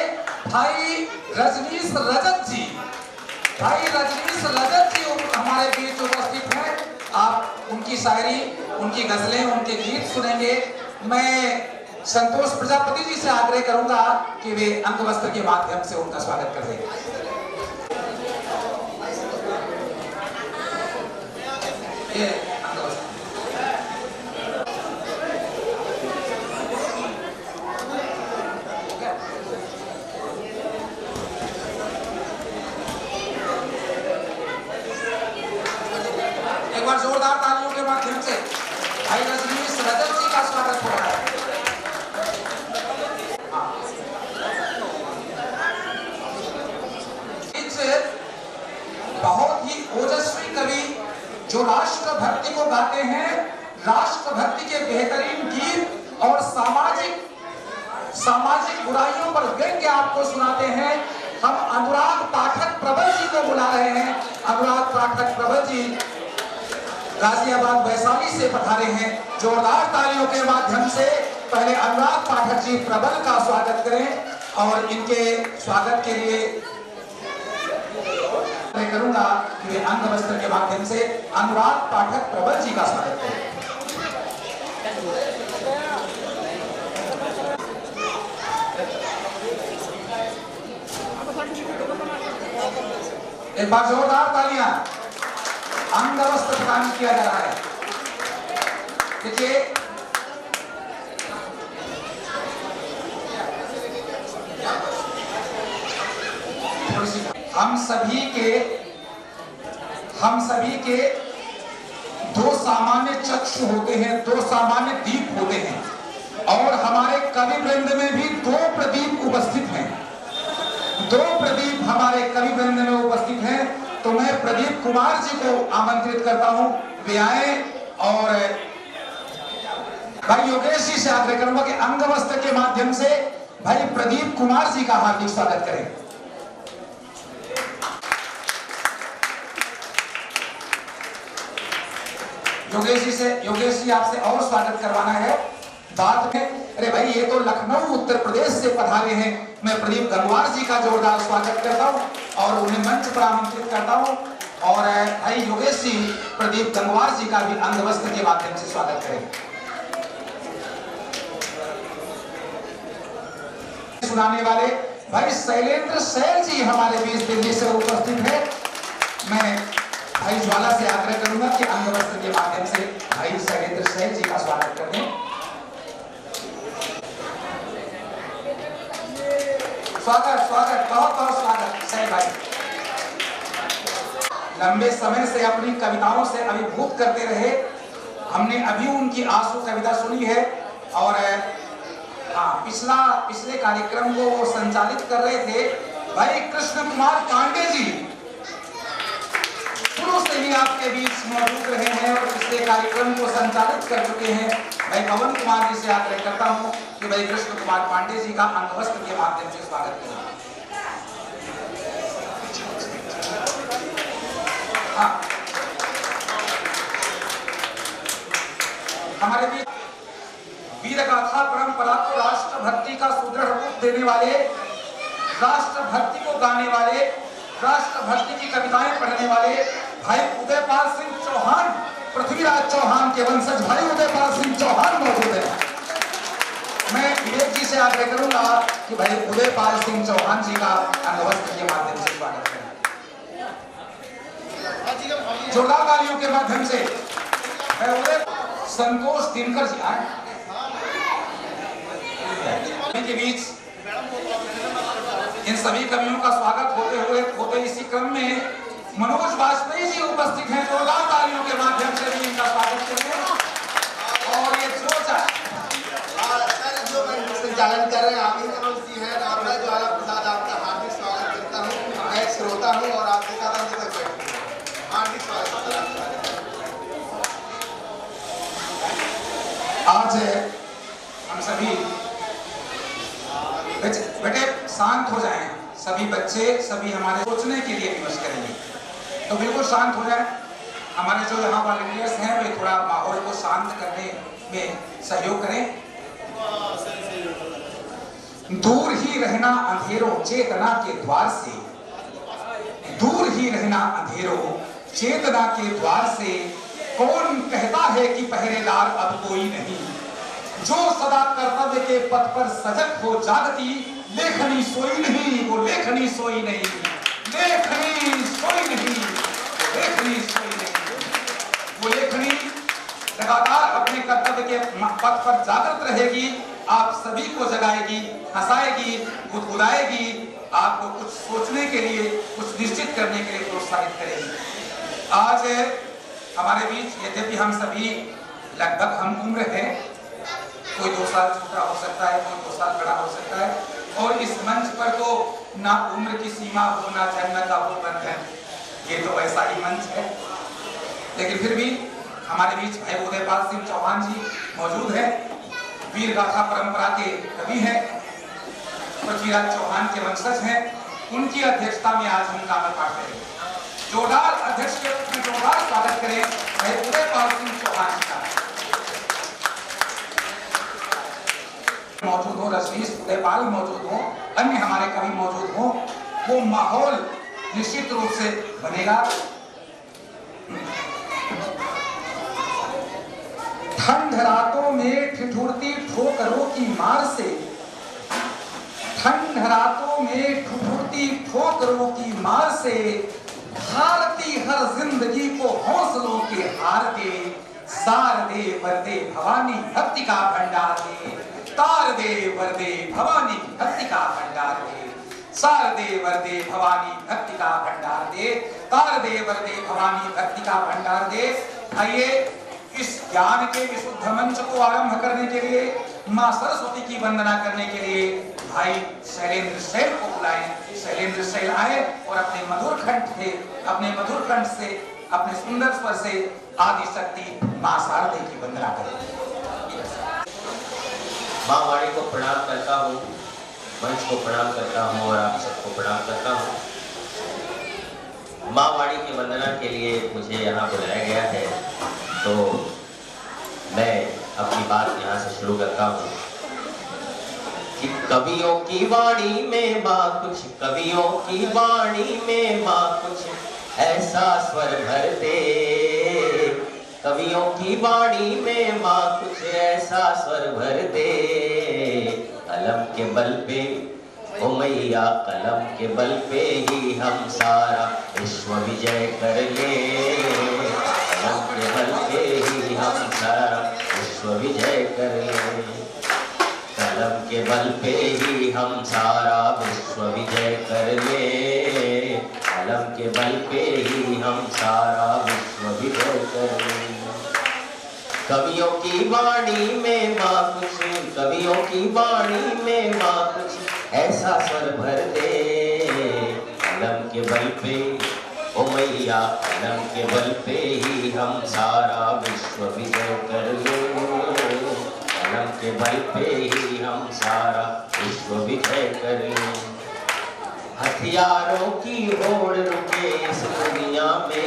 भाई रजनीश रजत जी, भाई रजनीश रजत जी हमारे बीच उपस्थित हैं। आप उनकी शायरी, उनकी गजलें, उनके गीत सुनेंगे। मैं संतोष प्रजापति जी से आग्रह करूंगा कि वे अंगवस्त्र के माध्यम से उनका स्वागत कर दें। ये अंगवस्त्र एक बार जोरदार तालियों के माध्यम से भाई रजनीश रजत जी का स्वागत हो रहा है। बहुत ही ओजस्वी कवि जो राष्ट्रभक्ति को गाते हैं, राष्ट्रभक्ति के बेहतरीन गीत और सामाजिक बुराइयों पर व्यंग्य आपको सुनाते हैं। हम अनुराग पाठक प्रबल जी को बुला रहे हैं। अनुराग पाठक प्रबल जी गाजियाबाद वैशाली से पधारे हैं। जोरदार तालियों के माध्यम से पहले अनुराग पाठक जी प्रबल का स्वागत करें और इनके स्वागत के लिए मैं करूंगा कि अंगवस्त्र के माध्यम से अनुराग पाठक प्रबल जी का स्वागत करें। एक बार जोरदार तालियां। अंग वस्त्र प्रदान किया जा रहा है। देखिए हम सभी के दो सामान्य चक्षु होते हैं, दो सामान्य दीप होते हैं और हमारे कवि वृंद में भी दो प्रदीप उपस्थित हैं। दो प्रदीप हमारे कवि वृंद में उपस्थित हैं। तो मैं प्रदीप कुमार जी को आमंत्रित करता हूं वे आए और भाई योगेश जी से आग्रह करूंगा कि अंग वस्त्र के माध्यम से भाई प्रदीप कुमार जी का हार्दिक स्वागत करें। योगेश जी आपसे और स्वागत करवाना है। बात में अरे भाई ये तो लखनऊ उत्तर प्रदेश से पधारे हैं। मैं प्रदीप गंगवार जी का जोरदार स्वागत करता हूं और उन्हें मंच पर आमंत्रित करता हूं और भाई योगेश जी प्रदीप गंगवार जी का भी अंग वस्त्र के माध्यम से स्वागत करें। सुनाने वाले भाई शैलेंद्र शैल जी हमारे बीच दिल्ली से उपस्थित है। मैं भाई ज्वाला से आग्रह करूंगा कि अंग वस्त्र के माध्यम से भाई शैलेंद्र शैल जी का स्वागत कर दें। स्वागत बहुत बहुत स्वागत शैल भाई। लंबे समय से अपनी कविताओं से अभिभूत करते रहे। हमने अभी उनकी आंसू कविता सुनी है और पिछले कार्यक्रम को वो संचालित कर रहे थे भाई कृष्ण कुमार पांडे जी। शुरू से ही आपके बीच मौजूद रहे हैं और पिछले कार्यक्रम को संचालित कर चुके हैं। मैं पवन कुमार जी से आग्रह करता हूं कि भाई कृष्ण कुमार पांडे जी का अंग वस्त्र के माध्यम से स्वागत करें। हमारे बीच वीर गाथा परंपरा को राष्ट्रभक्ति का सुदृढ़ रूप देने वाले, राष्ट्रभक्ति को गाने वाले, राष्ट्रभक्ति की कविताएं पढ़ने वाले भाई उदयपाल सिंह चौहान, पृथ्वीराज चौहान के वंशज भाई उदयपाल सिंह चौहान मौजूद है। मैं विवेक जी से आग्रह करूंगा कि भाई उदयपाल सिंह चौहान जी का अंग वस्त्र के माध्यम से स्वागत करें। जोरदार तालियों के माध्यम से मैं उदय संतोष दिनकर जी आए के बीच इन सभी कवियों का स्वागत होते इसी क्रम में मनोज वाजपेयी जी उपस्थित हैं। जोरदार तालियों के माध्यम से भी इनका स्वागत करें। और ये जो संचालन कर रहे हैं आप ही मनोज जी हैं और मैं ज्वाला प्रसाद आपका हार्दिक स्वागत करता हूँ। मैं श्रोता हूँ और आपके साथ हार्दिक स्वागत। आज हम सभी बेटे शांत हो जाएं। सभी बच्चे सभी हमारे सोचने के लिए विमर्श करेंगे तो बिल्कुल शांत हो जाए। हमारे जो यहाँ वॉलंटियर्स हैं वे थोड़ा माहौल को शांत करने में सहयोग करें। दूर ही रहना अंधेरों चेतना के द्वार से, दूर ही रहना अंधेरों चेतना के द्वार से। कौन कहता है कि पहरेदार अब कोई नहीं, जो सदा कर्तव्य के पथ पर सजग हो जागती। लेखनी सोई नहीं, वो लेखनी सोई नहीं, लेखनी सोई नहीं, लेखनी सोई नहीं। वो लेखनी लगातार अपने कर्तव्य के पथ पर जागृत रहेगी, आप सभी को जगाएगी, हंसाएगी, गुदगुदाएगी, आपको कुछ सोचने के लिए, कुछ निश्चित करने के लिए प्रोत्साहित करेगी। आज हमारे बीच यद्यपि हम सभी लगभग हम उम्र हैं, कोई 2 साल छोटा हो सकता है, कोई 2 साल बड़ा हो सकता है और इस मंच पर तो ना उम्र की सीमा हो ना जन्म का हो बंधन, ये तो ऐसा ही मंच है। लेकिन फिर भी हमारे बीच भाई उदयपाल सिंह चौहान जी मौजूद हैं, वीर गाथा परंपरा के कवि हैं, पृथ्वीराज चौहान के वंशज हैं। उनकी अध्यक्षता में आज हम काव्य पाठ करेंगे। जोरदार अध्यक्ष के रूप में जोरदार स्वागत करें भाई उदयपाल सिंह चौहान जी का। मौजूद हो, रजनीश उदयपाल मौजूद हो, अन्य हमारे कवि मौजूद हो, वो माहौल निश्चित रूप से बनेगा। ठंड रातों में ठिठुरती ठोकरों की मार से, ठंड रातों में ठिठुरती ठोकरों की मार से, हारती हर जिंदगी को हौसलों के हार दे, सार दे वरदे भवानी भक्ति का भंडार दे, तार दे वरदे भवानी भक्ति का भंडार दे, सार दे वरदे भवानी भक्ति का भंडार दे, तार दे वरदे भवानी भक्ति का भंडार दे। आइए इस ज्ञान के विशुद्ध मंच को आरंभ करने के लिए, मां सरस्वती की वंदना करने के लिए भाई शैलेंद्र शैल को बुलाएं। शैलेंद्र शैल आए और अपने मधुर कंठ से अपने सुंदर स्वर से आदि शक्ति मां शारदे की वंदना करें। मां वाणी को प्रणाम करता हूँ, मंच को प्रणाम करता हूँ और आप सबको प्रणाम करता हूँ। मां वाणी की वंदना के लिए मुझे यहाँ बुलाया गया है, तो मैं अपनी बात यहाँ से शुरू करता हूँ कि कवियों की वाणी में माँ कुछ, कवियों की वाणी में माँ कुछ ऐसा स्वर भर दे, कवियों की वाणी में माँ कुछ ऐसा स्वर भर दे, कलम के बल पे ओ मैया, कलम के बल पे ही हम सारा विश्व विजय कर ले, कलम के बल पे ही हम सारा विश्व विजय कर ले, कलम के बल पे ही हम सारा विश्व विजय कर ले, कलम के बल पे ही हम सारा विश्व विजय कर ले। कवियों की वाणी में माँ कुछ, कवियों की वाणी में माँ कुछ ऐसा स्वर भर दे, कलम के बल पे ओ मैया, कलम के बल पे ही हम सारा विश्व विजय कर ले, कलम के बल पे ही हम सारा विश्व विजय कर ले। हथियारों की होड़ रुके इस दुनिया में,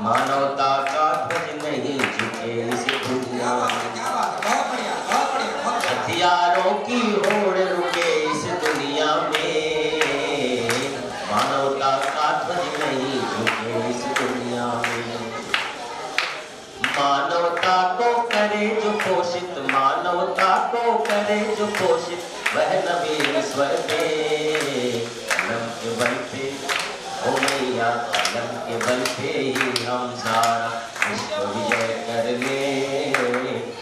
मानवता का ध्वज नहीं झुके इस दुनिया में, हथियारों की होड़ रुके इस दुनिया में, मानवता का ध्वज नहीं झुके इस दुनिया में। मानवता को करे जो पोषित, मानवता को करे जो पोषित, वह नवीन स्वर पे, कलम के बल पे ओ मैया, कलम के बल पे ही हम सारा विश्व विजय कर ले,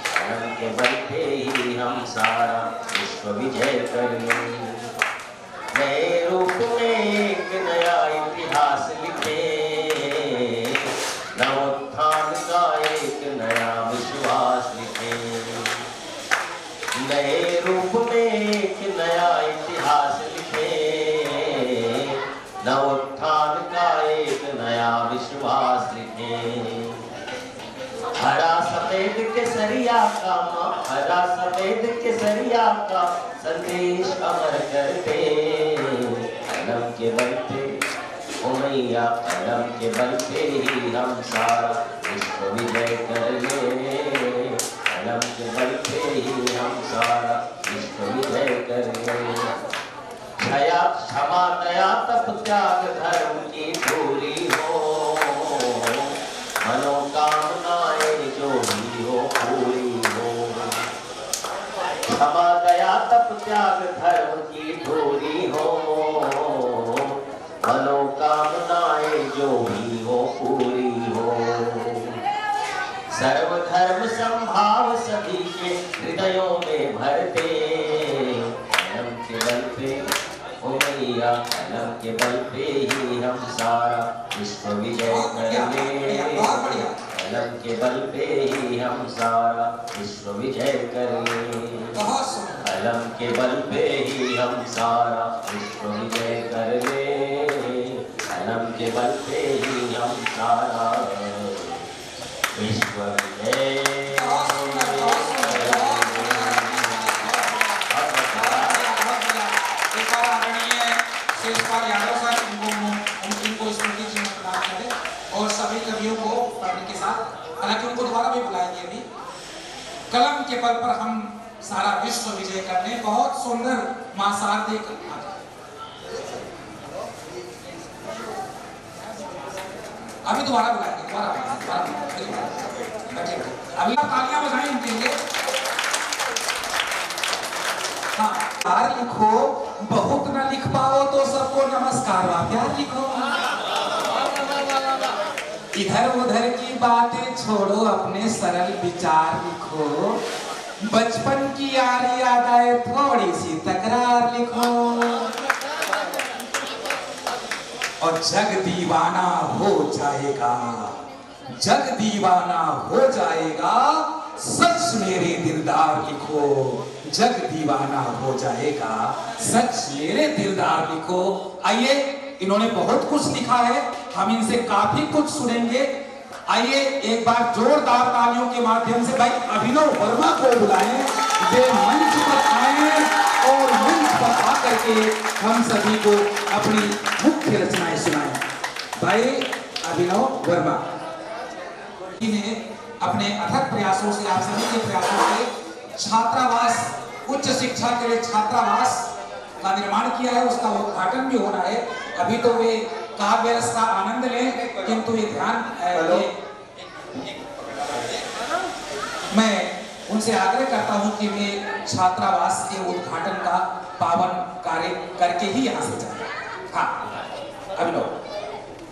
कलम के बल पे ही हम सारा विश्व विजय कर ले। नए रूप में एक नया इतिहास लिखे, नवोत्थान का एक नया विश्वास लिखे, नए रूप में एक नया इतिहास लिखे, नवोत्थान का एक नया विश्वास लिखे। हरा सफेद केसरिया का माँ, हरा सफेद केसरिया का संदेश अमर करते, कलम के बल पे ओ मैया, कलम के बल पे ही हम सारा विश्व विजय कर ले, कलम के बल पे ही हम सारा विश्व विजय कर ले। क्षया क्षमा दया तप त्याग धर्म की पूरी हो, मनोकामनाएं जो भी हो पूरी हो। क्षमा दया तप त्याग धर्म की पूरी हो, मनोकामनाएं जो भी हो पूरी हो। सर्वधर्म संभाव सभी के हृदयों में भर दे, कलम के बल पे ओ मैया, कलम के बल पे ही हम सारा विश्व विजय कर ले, कलम के बल पे ही हम सारा विश्व विजय कर ले, कलम के बल पे ही हम सारा विश्व विजय कर ले, कलम के बल पे ही हम सारा विश्व विजय। और सभी कवियों को पढ़ने के साथ, हालांकि उनको दोबारा भी बुलाएंगे अभी। कलम के बल पर हम सारा विश्व विजय करने, बहुत सुंदर मां शारदे का अभी दोबारा बुलाएंगे, दोबारा अभी तालियां बजाएं इनके लिए। हाँ, प्यार लिखो, बहुत ना लिख पाओ तो सबको नमस्कार वा प्यार लिखो। इधर उधर की बातें छोड़ो, अपने सरल विचार लिखो। बचपन की यारी याद आए, थोड़ी सी तकरार लिखो। और जग दीवाना हो जाएगा, जग दीवाना हो जाएगा, सच मेरे दिलदार लिखो। जग दीवाना हो जाएगा, सच मेरे दिलदार लिखो। आइए, इन्होंने बहुत कुछ लिखा है, हम इनसे काफी कुछ सुनेंगे। आइए एक बार जोरदार तालियों के माध्यम से भाई अभिनव वर्मा को बुलाएं, वे मंच पर आए और मंच पर आकर के हम सभी को अपनी मुख्य रचनाएं सुनाएं। भाई अभिनव वर्मा ने अपने अथक प्रयासों से, आप सभी के प्रयासों से छात्रावास, उच्च शिक्षा के लिए छात्रावास का निर्माण किया है, उसका उद्घाटन भी होना है। अभी तो वे काव्य रस का आनंद लें, किंतु ये ध्यान मैं उनसे आग्रह करता हूं कि वे छात्रावास के उद्घाटन का पावन कार्य करके ही यहाँ से जाए। हाँ अभिनव,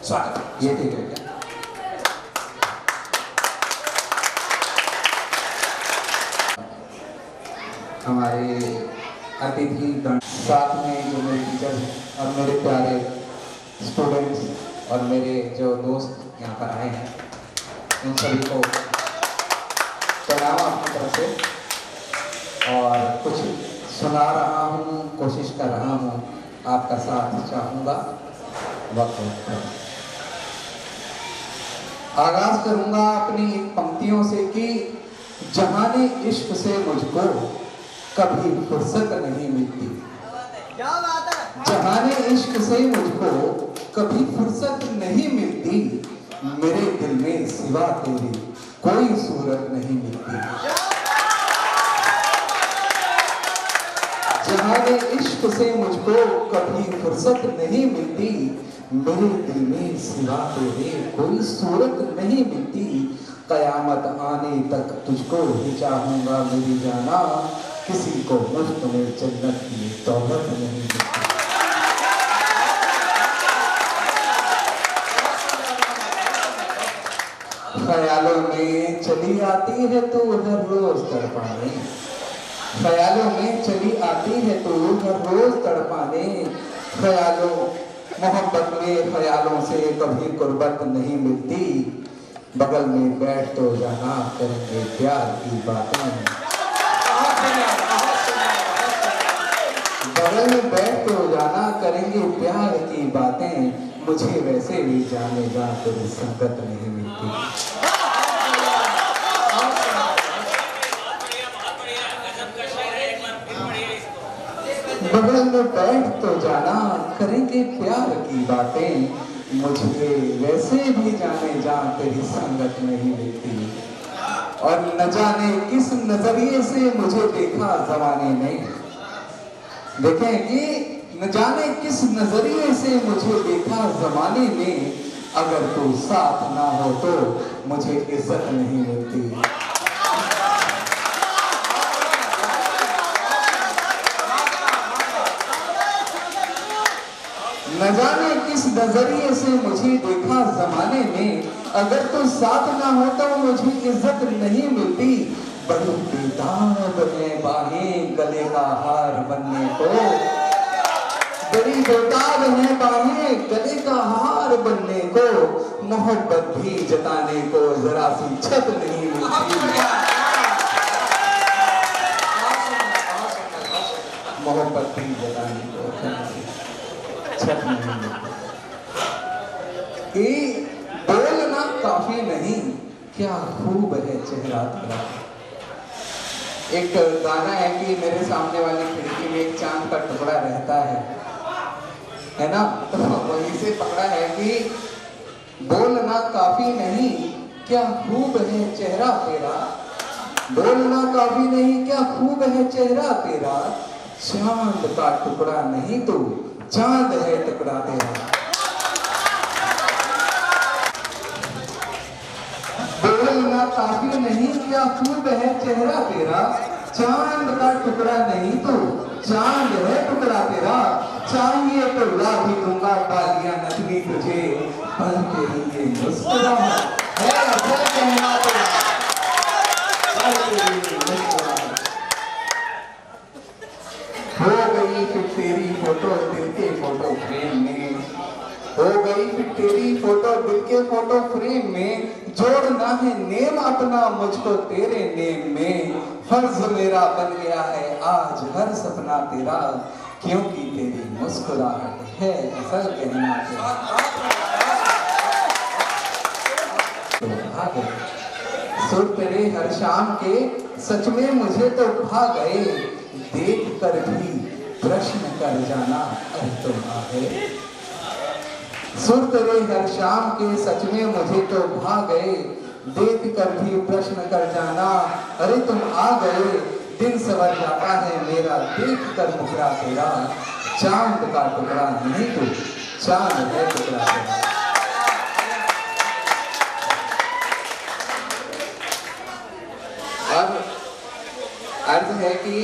स्वागत। ये ठीक है क्या? हमारे अतिथि गण, साथ में जो मेरे टीचर और मेरे प्यारे स्टूडेंट्स और मेरे जो दोस्त यहाँ पर आए हैं, उन सभी को प्रणाम अपनी तरफ से। और कुछ सुना रहा हूँ, कोशिश कर रहा हूँ, आपका साथ चाहूँगा। वक्त आगाज करूँगा अपनी इन पंक्तियों से कि जहाने इश्क से मुझको कभी फुर्सत नहीं मिलती, जहाने इश्क से मुझको कभी फुर्सत नहीं मिलती, मेरे दिल में सिवा तेरी कोई सूरत नहीं मिलती। जहाने इश्क से मुझको कभी फुर्सत नहीं मिलती, मेरे दिल में सिवा तेरे कोई सूरत नहीं मिलती। कयामत आने तक तुझको ही चाहूंगा मेरी जाना, किसी को मुफ्त में जन्नत की दौलत नहीं मिलती। ख्यालों में चली आती है तू हर रोज तड़पाने, ख्यालों में चली आती है तू हर रोज तड़पाने। ख्यालों मोहब्बत में ख्यालों से कभी कुर्बत नहीं मिलती, बगल में बैठ तो जाना करेंगे प्यार की बातें, बगल में बैठ तो जाना करेंगे प्यार की बातें। मुझे वैसे भी जाने जा तेरी संगत नहीं मिलती। बगल में बैठ तो जाना करेंगे प्यार की बातें, मुझे वैसे भी जाने जा तेरी संगत नहीं मिलती। और न जाने किस नजरिए से मुझे देखा जमाने ने, देखें कि न जाने किस नजरिए से मुझे देखा जमाने में, अगर तू साथ ना हो तो मुझे इज्जत नहीं मिलती। न जाने किस नजरिए से मुझे देखा जमाने में, अगर तू साथ ना हो तो मुझे इज्जत नहीं मिलती। बड़ी बेदाग है बाहें गले का हार बनने को, बड़ी बेदाग है बाहें गले का हार बनने को, मोहब्बत भी जताने को जरा सी छत नहीं मिलती। मोहब्बत भी जताने को छत नहीं मिलती। बोलना काफी नहीं, क्या खूब है चेहरा तेरा। एक गाना है कि मेरे सामने वाली खिड़की में एक चांद का टुकड़ा रहता है ना, तो वहीं से पकड़ा है कि बोलना काफी नहीं, क्या खूब है चेहरा तेरा। बोलना काफी नहीं, क्या खूब है चेहरा तेरा। चांद का टुकड़ा नहीं तो चांद है टुकड़ा तेरा। बोलना काफी नहीं क्या खूब है चेहरा तेरा, चांद का टुकड़ा नहीं तो चांद है टुकड़ा तेरा। चाहिए तो ला भी दूंगा बालियां नकली तुझे, पर तेरी ये मुस्कुराहट है असल कहना तेरा, पर तेरी ये मुस्कुराहट। हो गई फिर तेरी फोटो दिल के फोटो फ्रेम में, हो गई फिर तेरी फोटो दिल के फोटो फ्रेम में। जोड़ना है नेम अपना मुझको तेरे नेम में, फर्ज मेरा बन गया है आज हर सपना तेरा, क्योंकि तेरी मुस्कुराहट है असल कहना तेरा। तो आ गए सुर तेरे हर शाम के, सच में मुझे तो भा गए, देख कर भी प्रश्न कर जाना अरे तुम आ गए। सुर तेरे हर शाम के, सच में मुझे तो भा गए, देख कर भी प्रश्न कर जाना अरे तुम आ गए। दिन सवर जाता है मेरा देख कर मुखड़ा तेरा, चांद का टुकड़ा नहीं तो चांद है टुकड़ा तेरा। अब अर्थ है कि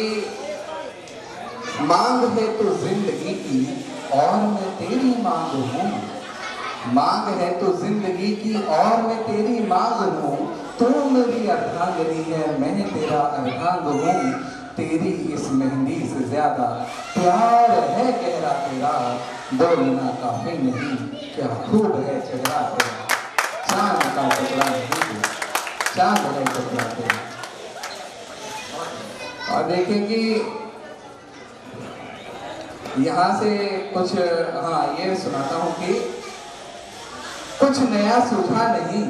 मांग है तो जिंदगी की और मैं तेरी मांग हूँ, मांग है तो जिंदगी की और मैं तेरी मांग हूँ। तू मेरी अर्धांगिनी है मैं तेरा अर्धांग हूँ, तेरी इस मेहंदी से ज्यादा प्यार है गहरा तेरा, बोलना काफी नहीं क्या खूब है चेहरा तेरा, चांद का टुकड़ा नहीं चांद है टुकड़ा तेरा। और देखेंगे यहाँ से कुछ ये सुनाता हूँ कि कुछ नया सूझा नहीं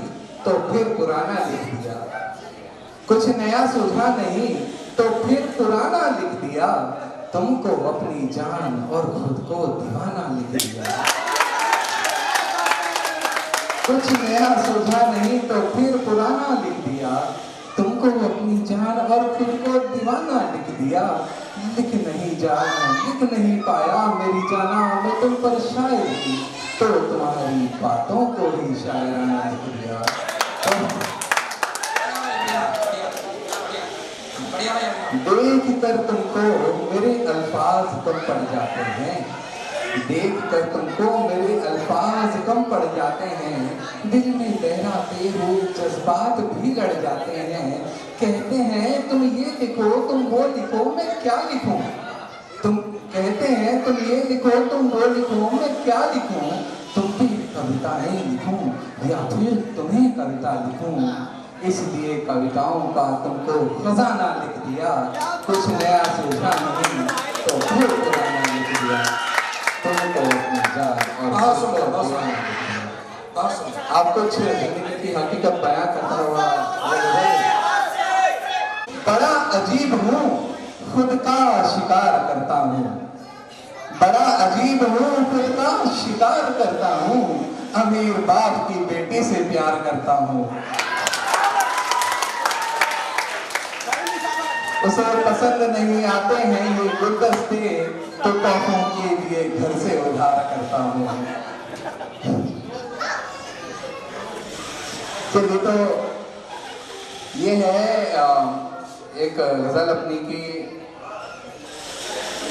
तो फिर पुराना लिख दिया, कुछ नया सूझा नहीं तो फिर पुराना लिख दिया, तुमको अपनी जान और खुद को दीवाना लिख दिया। कुछ नया सूझा नहीं तो फिर पुराना लिख दिया, तुमको अपनी जान और खुद को दीवाना लिख दिया। लिख नहीं जाना लिख नहीं पाया मेरी जाना मैं तुम पर शायर की, तो तुम्हारी बातों को भी शायराना लिख दिया। देख कर तुमको मेरे अल्फाज कम पड़ जाते हैं, देख कर तुमको मेरे अल्फाज कम पड़ जाते हैं, दिल में लहराते हुए जज्बात भी लड़ जाते हैं। कहते हैं तुम ये लिखो तुम वो लिखो मैं क्या लिखूं, तुम कहते हैं तुम ये लिखो तुम वो लिखो मैं क्या लिखूं, तुम भी कविताएं लिखूं या फिर तुम्हें कविता लिखूं, इसलिए कविताओं का तुमको खजाना लिख दिया। कुछ नया सूझा नहीं तो फिर पुराना लिख दिया, तुमको अपनी जान और आप कुछ जिंदगी की हकीकत बयां करता हुआ। बड़ा अजीब हूँ खुद का शिकार करता हूँ, बड़ा अजीब हूँ खुद का शिकार करता हूँ, अमीर बाप की बेटी से प्यार करता हूँ। उसे पसंद नहीं आते हैं ये गुलदस्ते, तो तोहफों के लिए घर से उधार करता हूँ। चलिए तो ये है एक गजल अपनी की,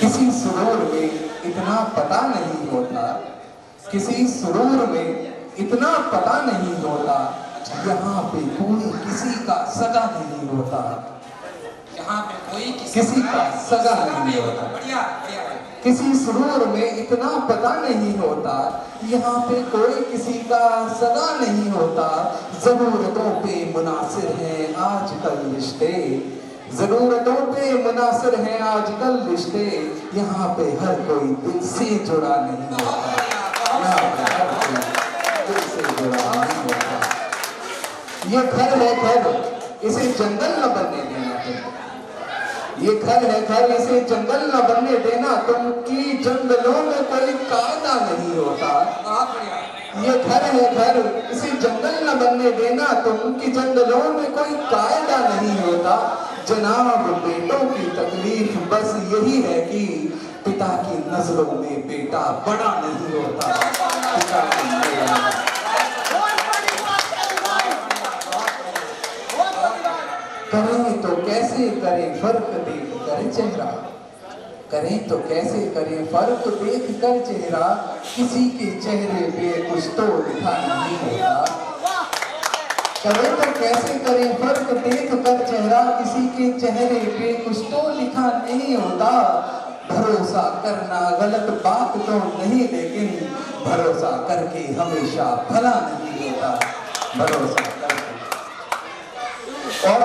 किसी सुरूर में इतना पता नहीं होता, किसी सुरूर में इतना पता नहीं होता, यहाँ पे कोई किसी का सगा नहीं होता, यहाँ पे कोई किसी का सगा नहीं होता। बढ़िया बढ़िया। किसी सुरूर में इतना पता नहीं होता, यहाँ पे कोई किसी का सगा नहीं होता, जरूरतों पे मुनासिर हैं आजकल रिश्ते, जरूरतों पे मुनासिर हैं आजकल रिश्ते, यहाँ पे हर कोई दिल से जुड़ा नहीं होता, यहाँ पे हर कोई दिल से जुड़ा नहीं होता। ये घर है घर इसे जंगल न बनने देना तुम, ये घर है घर इसे जंगल न बनने देना तुम, की जंगलों में कोई कायदा नहीं होता। ये घर है घर इसे जंगल न बनने देना तुम, की जंगलों में कोई कायदा नहीं होता। जनाब बेटों की तकलीफ बस यही है कि पिता की नजरों में बेटा बड़ा नहीं होता, पिता की करें तो कैसे करें फर्क देख कर चेहरा, करें तो कैसे करें फर्क देख कर चेहरा, किसी के चेहरे पे कुछ तो लिखा नहीं होता। करें तो कैसे करें फर्क देख कर चेहरा, किसी के चेहरे पे कुछ तो लिखा नहीं होता। भरोसा करना गलत बात तो नहीं, लेकिन भरोसा करके हमेशा भला नहीं होता। भरोसा करके। और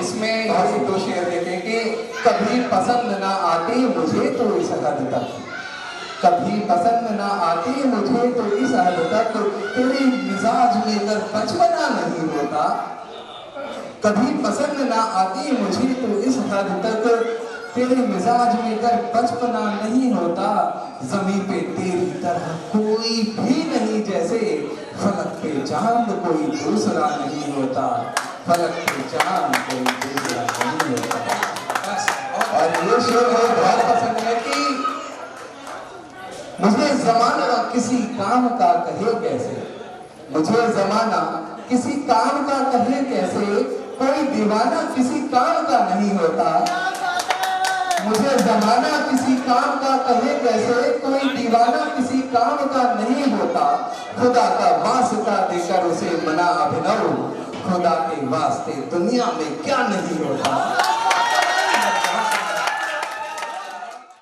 इसमें ये दो शेर देखें कि कभी पसंद ना आती मुझे तो इस हद तक, कभी पसंद ना आती मुझे तो इस हद तक, तेरे मिजाज में कर बचपना नहीं होता। कभी पसंद ना आती मुझे तो इस हद तक, तेरे मिजाज में कर बचपना नहीं होता। जमीन पे तेरी तरह कोई भी नहीं, जैसे फलक पे चांद कोई दूसरा नहीं होता। फलक पे चांद कोई दूसरा नहीं होता। और ये शेर मुझे बहुत पसंद है कि मुझे जमाना किसी काम का कहे कैसे, मुझे जमाना किसी काम का कहे कैसे, कोई दीवाना किसी काम का नहीं होता। मुझे जमाना किसी काम का कहे कैसे, कोई दीवाना किसी काम का नहीं होता। खुदा का वास्ता देकर उसे मना अभिनव, खुदा के वास्ते दुनिया में क्या नहीं होता।